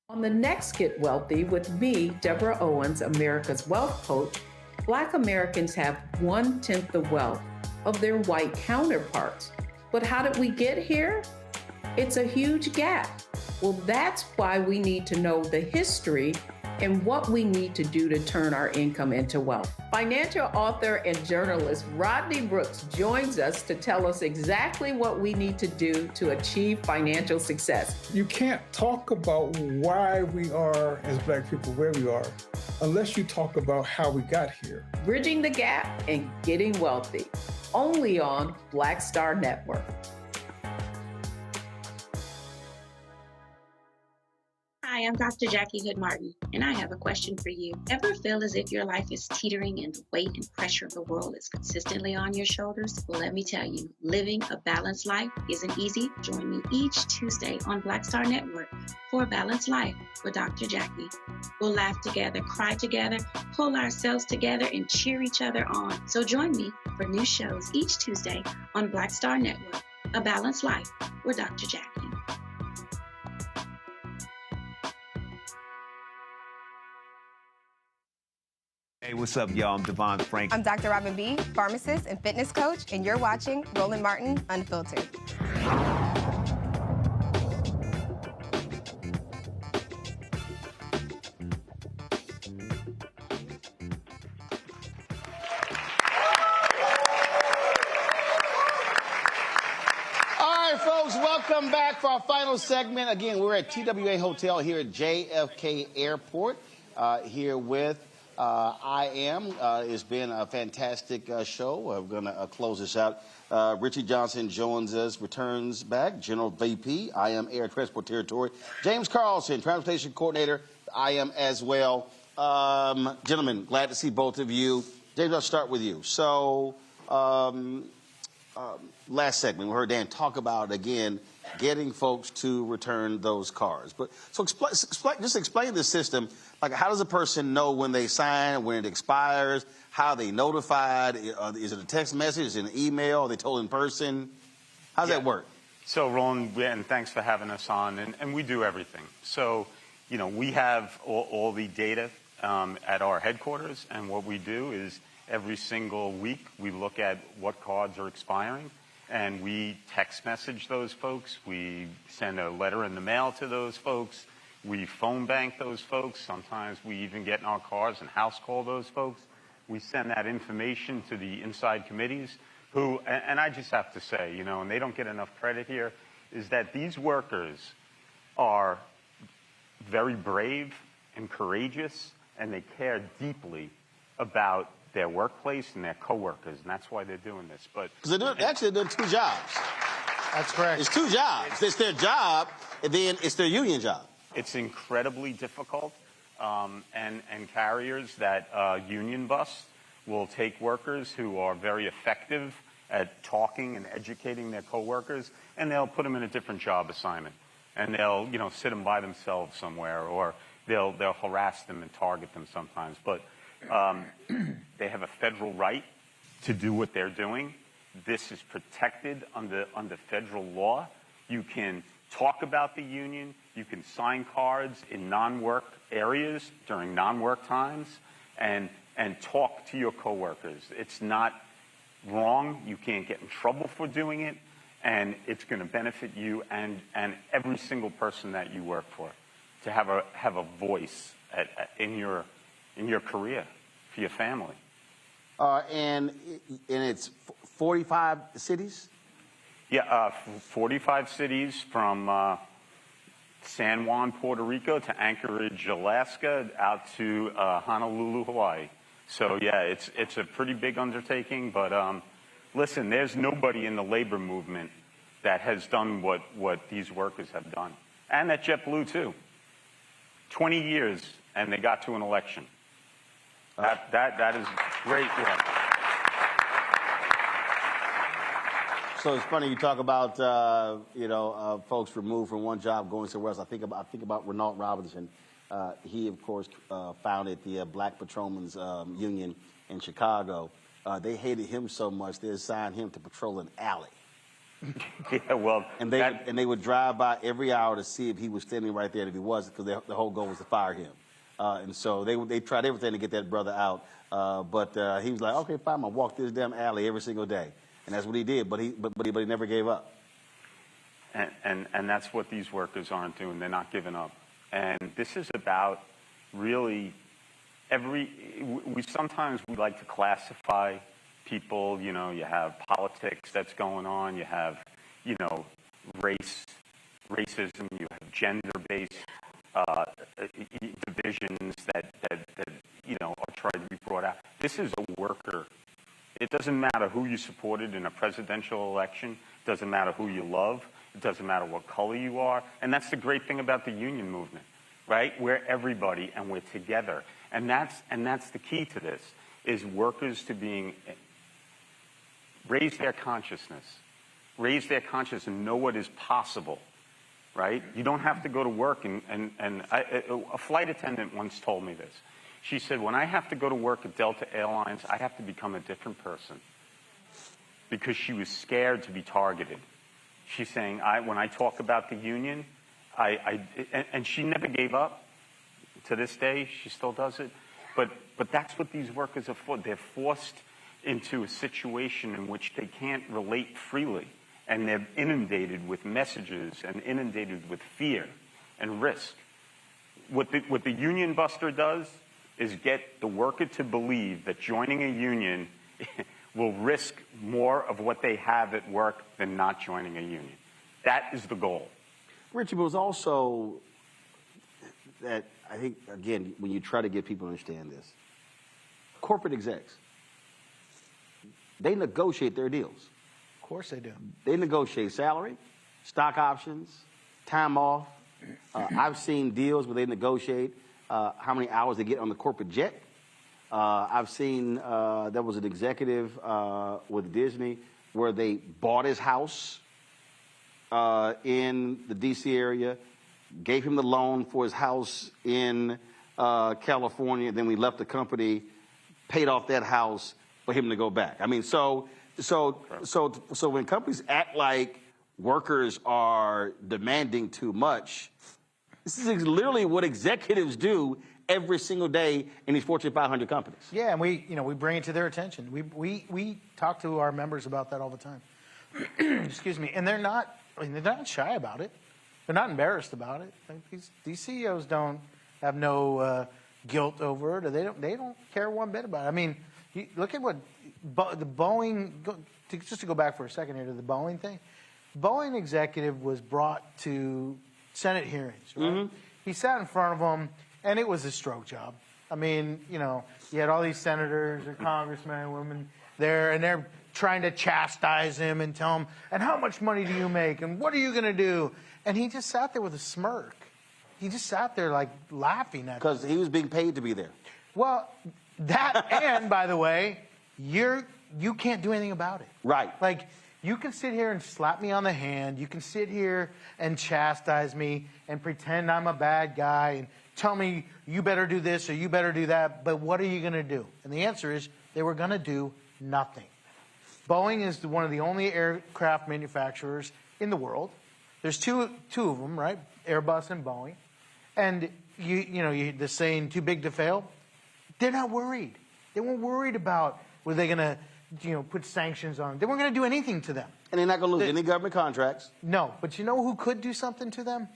On the next Get Wealthy with me, Deborah Owens, America's Wealth Coach, Black Americans have 1/10 the wealth of their white counterparts. But how did we get here? It's a huge gap. Well, that's why we need to know the history and what we need to do to turn our income into wealth. Financial author and journalist Rodney Brooks joins us to tell us exactly what we need to do to achieve financial success. You can't talk about why we are, as black people, where we are, unless you talk about how we got here. Bridging the gap and getting wealthy, only on BlackStar Network. Hi, I'm Dr. Jackie Hood Martin, and I have a question for you. Ever feel as if your life is teetering and the weight and pressure of the world is consistently on your shoulders? Well, let me tell you, living a balanced life isn't easy. Join me each Tuesday on BlackStar Network for A Balanced Life with Dr. Jackie. We'll laugh together, cry together, pull ourselves together, and cheer each other on. So join me for new shows each Tuesday on BlackStar Network, A Balanced Life with Dr. Jackie. Hey, what's up, y'all? I'm Devon Frank. I'm Dr. Robin B., pharmacist and fitness coach, and you're watching Roland Martin Unfiltered. All right, folks, welcome back for our final segment. Again, we're at TWA Hotel here at JFK Airport, here with IAM. It's been a fantastic show. We're going to close this out. Richie Johnson joins us, returns back, General VP, IAM Air Transport Territory. James Carlson, Transportation Coordinator, IAM as well. Gentlemen, glad to see both of you. James, I'll start with you. So, last segment, we heard Dan talk about, again, getting folks to return those cars. But so just explain the system. Like, how does a person know when they sign, when it expires, how are they notified? Is it a text message? Is it an email? Are they told in person? How does that work? So, Roland, and thanks for having us on. And we do everything. So you know, we have all the data at our headquarters, and what we do is every single week we look at what cards are expiring, and we text message those folks. We send a letter in the mail to those folks. We phone bank those folks. Sometimes we even get in our cars and house call those folks. We send that information to the inside committees who, and I just have to say, you know, and they don't get enough credit here, is that these workers are very brave and courageous, and they care deeply about their workplace and their coworkers, and that's why they're doing this. But because they're doing two jobs. That's correct. It's two jobs. It's their job, and then it's their union job. It's incredibly difficult, and carriers that union bust will take workers who are very effective at talking and educating their coworkers, and they'll put them in a different job assignment, and they'll, you know, sit them by themselves somewhere, or they'll harass them and target them sometimes. But they have a federal right to do what they're doing. This is protected under federal law. You can talk about the union. You can sign cards in non-work areas during non-work times and talk to your coworkers. It's not wrong. You can't get in trouble for doing it, and it's going to benefit you and every single person that you work for to have a voice in your career for your family. And it's 45 cities? Yeah, 45 cities from San Juan, Puerto Rico to Anchorage, Alaska, out to Honolulu, Hawaii. So yeah, it's a pretty big undertaking, but listen, there's nobody in the labor movement that has done what these workers have done. And at JetBlue too. 20 years and they got to an election. That is great work. So it's funny you talk about folks removed from one job going somewhere else. I think about Renault Robinson. He of course founded the Black Patrolmen's Union in Chicago. They hated him so much they assigned him to patrol an alley. Yeah, well, and they would drive by every hour to see if he was standing right there. And if he wasn't, because the whole goal was to fire him. And so they tried everything to get that brother out. But he was like, okay, fine, I'm gonna walk this damn alley every single day. And that's what he did. But he never gave up. And that's what these workers aren't doing. They're not giving up. And this is about really sometimes we like to classify people. You know, you have politics that's going on. You have, you know, racism. You have gender-based divisions that you know are trying to be brought out. This is a worker. It doesn't matter who you supported in a presidential election. It doesn't matter who you love. It doesn't matter what color you are. And that's the great thing about the union movement, right? We're everybody and we're together. And that's the key to this, is workers to raise their consciousness and know what is possible, right? You don't have to go to work a flight attendant once told me this. She said, when I have to go to work at Delta Airlines, I have to become a different person, because she was scared to be targeted. She's saying, when I talk about the union, and she never gave up. To this day, she still does it. But that's what these workers are for. They're forced into a situation in which they can't relate freely, and they're inundated with messages and inundated with fear and risk. What the union buster does is get the worker to believe that joining a union will risk more of what they have at work than not joining a union. That is the goal. Richard, but it was also that, I think, again, when you try to get people to understand this, corporate execs, they negotiate their deals. Of course they do. They negotiate salary, stock options, time off. I've seen deals where they negotiate how many hours they get on the corporate jet. I've seen there was an executive with Disney where they bought his house in the D.C. area, gave him the loan for his house in California, then we left the company, paid off that house for him to go back. I mean, so when companies act like workers are demanding too much, This is literally what executives do every single day in these Fortune 500 companies. Yeah, and we bring it to their attention. We talk to our members about that all the time. Excuse me, and they're not shy about it. They're not embarrassed about it. Like these CEOs don't have no guilt over it, or they don't care one bit about it. I mean, look at what the Boeing. Just to go back for a second here to the Boeing thing. Boeing executive was brought to Senate hearings. Right? Mm-hmm. He sat in front of them, and it was a stroke job. I mean, you had all these senators or congressmen and women there, and they're trying to chastise him and tell him, and how much money do you make, and what are you going to do? And he just sat there with a smirk. He just sat there like laughing at because he was being paid to be there. Well, that and by the way, you can't do anything about it. Right. Like you can sit here and slap me on the hand. You can sit here and chastise me and pretend I'm a bad guy and tell me you better do this or you better do that. But what are you going to do? And the answer is they were going to do nothing. Boeing is one of the only aircraft manufacturers in the world. There's two of them, right? Airbus and Boeing. And the saying too big to fail. They're not worried. They weren't worried about were they going to put sanctions on them. They weren't going to do anything to them. And they're not going to lose any government contracts. No, but you know who could do something to them?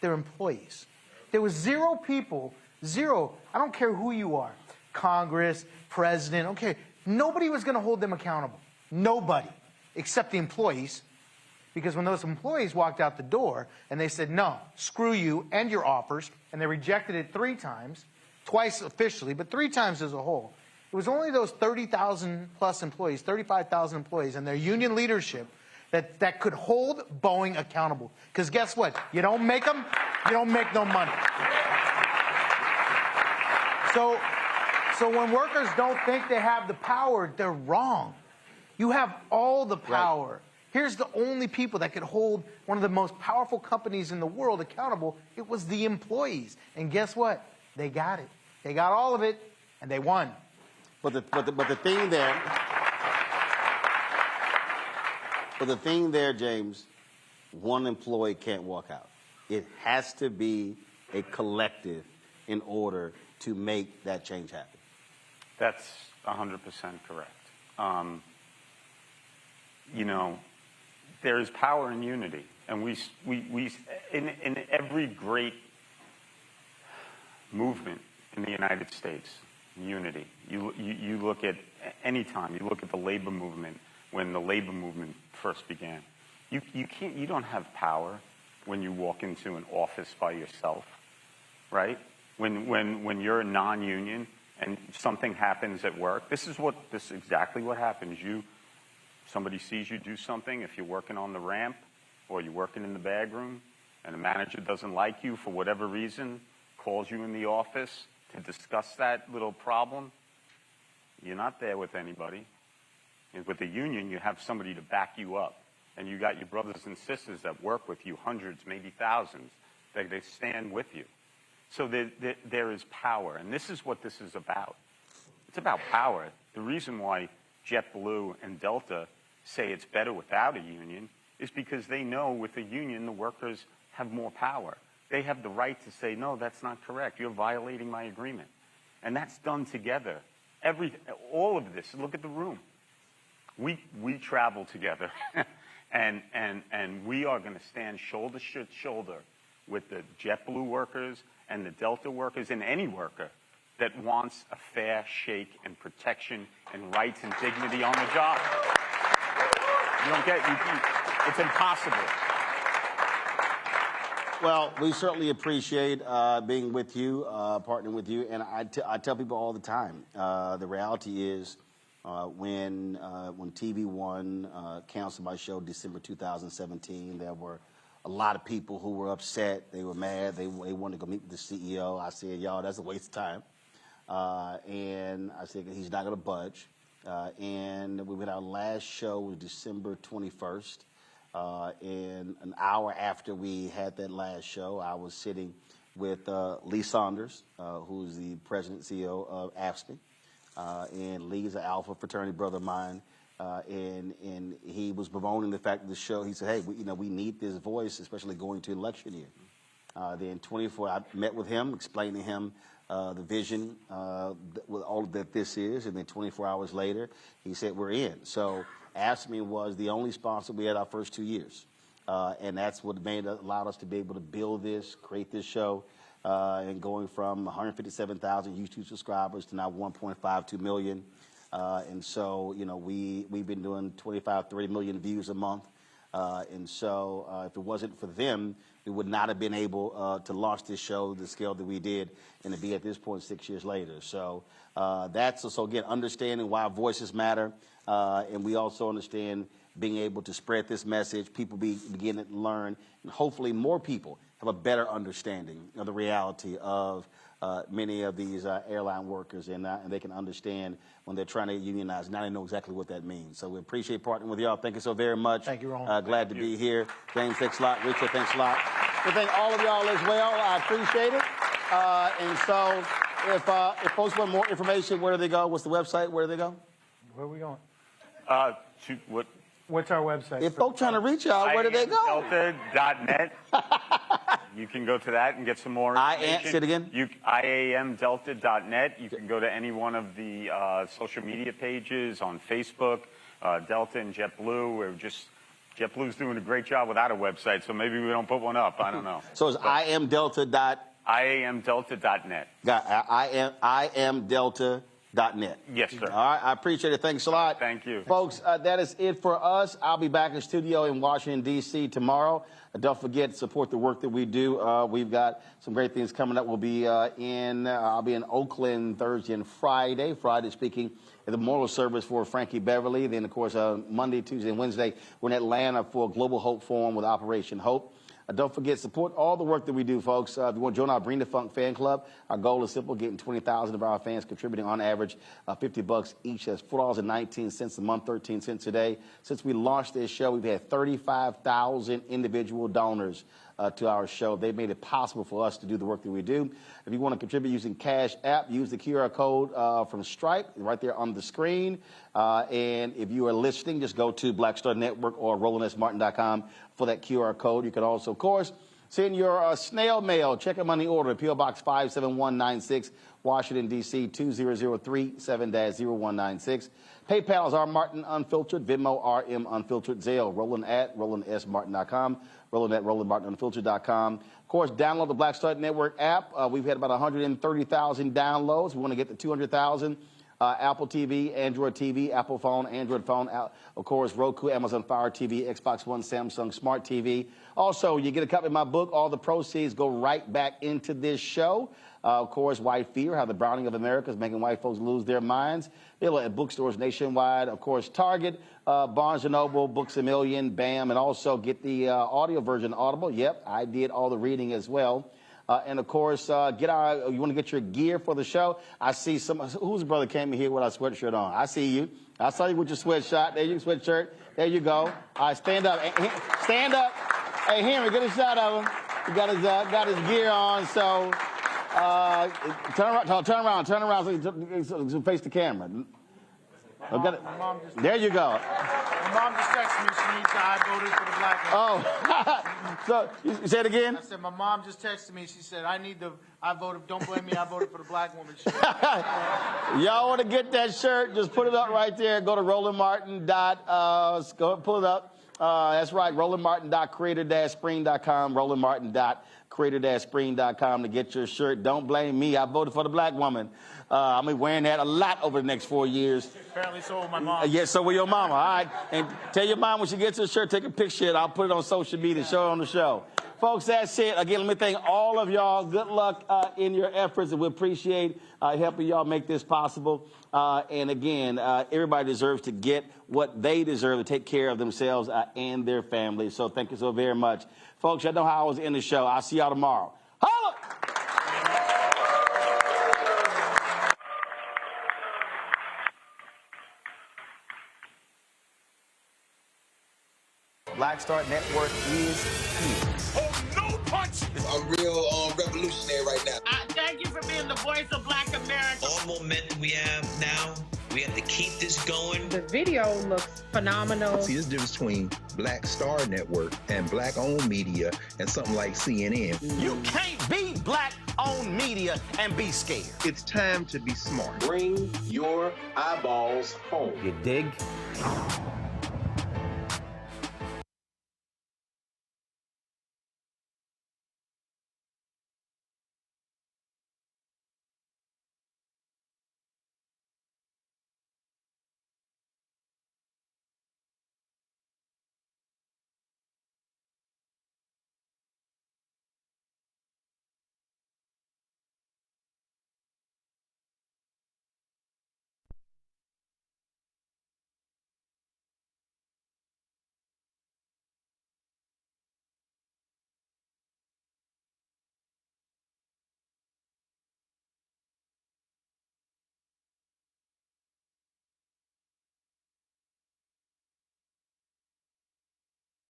Their employees. There was zero people, I don't care who you are, Congress, president, okay, nobody was going to hold them accountable. Nobody, except the employees. Because when those employees walked out the door and they said, no, screw you and your offers, and they rejected it 3 times, twice officially, but 3 times as a whole, it was only those 30,000 plus employees, 35,000 employees, and their union leadership that could hold Boeing accountable. Because guess what? You don't make them, you don't make no money. So when workers don't think they have the power, they're wrong. You have all the power. Right. Here's the only people that could hold one of the most powerful companies in the world accountable. It was the employees. And guess what? They got it. They got all of it, and they won. But the thing there, James, one employee can't walk out. It has to be a collective in order to make that change happen. That's 100% correct. There is power in unity, and we in every great movement in the United States, unity. You look at any time. You look at the labor movement when the labor movement first began. You don't have power when you walk into an office by yourself, right? When you're a non-union and something happens at work, this is exactly what happens. Somebody sees you do something, if you're working on the ramp or you're working in the bag room and the manager doesn't like you for whatever reason, calls you in the office to discuss that little problem, you're not there with anybody. And with the union, you have somebody to back you up. And you got your brothers and sisters that work with you, hundreds, maybe thousands, that they stand with you. So there is power, and this is what this is about. It's about power. The reason why JetBlue and Delta say it's better without a union is because they know with a union the workers have more power. They have the right to say, no, that's not correct. You're violating my agreement. And that's done together. All of this, look at the room. We travel together, and we are going to stand shoulder to shoulder with the JetBlue workers and the Delta workers and any worker that wants a fair shake and protection and rights and dignity on the job. It's impossible. Well, we certainly appreciate being with you, partnering with you. And I tell people all the time, the reality is when TV One canceled my show December 2017, there were a lot of people who were upset. They were mad. They wanted to go meet with the CEO. I said, y'all, that's a waste of time. And I said, he's not going to budge. And we went, our last show was December 21st. And an hour after we had that last show, I was sitting with Lee Saunders, who's the president and CEO of AFSCME. And Lee is an Alpha fraternity brother of mine. And he was bemoaning the fact of the show. He said, hey, we need this voice, especially going to election year. Then 24, I met with him, explained to him the vision with all that this is, and then 24 hours later, he said, we're in. So ASME was the only sponsor we had our first 2 years. And that's what allowed us to be able to build this, create this show, and going from 157,000 YouTube subscribers to now 1.52 million. And so, you know, we've been doing 25, 30 million views a month. And so if it wasn't for them, we would not have been able to launch this show the scale that we did and to be at this point 6 years later. So so again, understanding why voices matter. And we also understand being able to spread this message, people begin to learn, and hopefully more people have a better understanding of the reality of many of these airline workers, and they can understand when they're trying to unionize. Now they know exactly what that means. So we appreciate partnering with y'all. Thank you so very much. Thank you, Roland. Glad to be here. James, thanks a lot. Richard, thanks a lot. We thank all of y'all as well. I appreciate it. And so if folks want more information, where do they go? What's the website? Where do they go? Where are we going? What's our website? If folks trying to reach y'all, where do they go? IAMDelta.net. You can go to that and get some more information. Say it again. IAMDelta.net. You can go to any one of the social media pages on Facebook, Delta and JetBlue. JetBlue's doing a great job without a website, so maybe we don't put one up. I don't know. So it's IAMDelta.net. IAMDelta.net. Yes, sir. All right, I appreciate it. Thanks a lot. Thank you. Folks, that is it for us. I'll be back in studio in Washington, D.C. tomorrow. Don't forget to support the work that we do. We've got some great things coming up. I'll be in Oakland Thursday and Friday. Friday speaking at the memorial service for Frankie Beverly. Then, of course, Monday, Tuesday, and Wednesday, we're in Atlanta for Global Hope Forum with Operation Hope. Don't forget, support all the work that we do, folks. If you want to join our Bring the Funk fan club, our goal is simple, getting 20,000 of our fans contributing on average $50 each. That's $4.19 a month, 13 cents a day. Since we launched this show, we've had 35,000 individual donors to our show. They've made it possible for us to do the work that we do. If you want to contribute using Cash App, use the QR code from Stripe right there on the screen. And if you are listening, just go to BlackStar Network or RolandSMartin.com for that QR code. You can also, of course, send your snail mail. Check your money order, P.O. Box 57196, Washington, D.C. 20037-0196. PayPal is R Martin Unfiltered, Venmo RM Unfiltered, Zelle, Roland at RolandSMartin.com, Roland at RolandMartinUnfiltered.com. Of course, download the BlackStar Network app. We've had about 130,000 downloads. We want to get to 200,000. Apple TV, Android TV, Apple phone, Android phone, of course, Roku, Amazon Fire TV, Xbox One, Samsung Smart TV. Also, you get a copy of my book. All the proceeds go right back into this show. Of course, White Fear, How the Browning of America is Making White Folks Lose Their Minds. Available at bookstores nationwide. Of course, Target, Barnes & Noble, Books A Million, BAM, and also get the audio version Audible. Yep, I did all the reading as well. And of course, you want to get your gear for the show. I see whose brother came in here with a sweatshirt on? I see you. I saw you with your sweatshirt. There you go, sweatshirt. There you go. All right, stand up. Stand up. Hey, Henry, get a shot of him. He got his gear on. So turn around so you face the camera. There you go. My mom just texted me. She needs I voted for the black woman. Oh, so you say it again? I said my mom just texted me. She said I voted. Don't blame me. I voted for the black woman shirt. Y'all want to get that shirt? Just put it up right there. Go to Roland Martin. Go pull it up. That's right. RolandMartin.creator-spring.com. RolandMartin.creator-spring.com to get your shirt. Don't blame me. I voted for the black woman. I'm going to be wearing that a lot over the next 4 years. Apparently so will my mom. Yes, so will your mama. All right. And tell your mom when she gets her shirt, take a picture. I'll put it on social media, show it on the show. Folks, that's it. Again, let me thank all of y'all. Good luck in your efforts, and we appreciate helping y'all make this possible. And again, everybody deserves to get what they deserve to take care of themselves and their families. So thank you so very much. Folks, y'all know how I was in the show. I'll see y'all tomorrow. Holla! BlackStar Network is here. Oh, no punch! I'm real revolutionary right now. Thank you for being the voice of Black America. All momentum we have now, we have to keep this going. The video looks phenomenal. See, there's a difference between BlackStar Network and black-owned media and something like CNN. You can't be black-owned media and be scared. It's time to be smart. Bring your eyeballs home. You dig?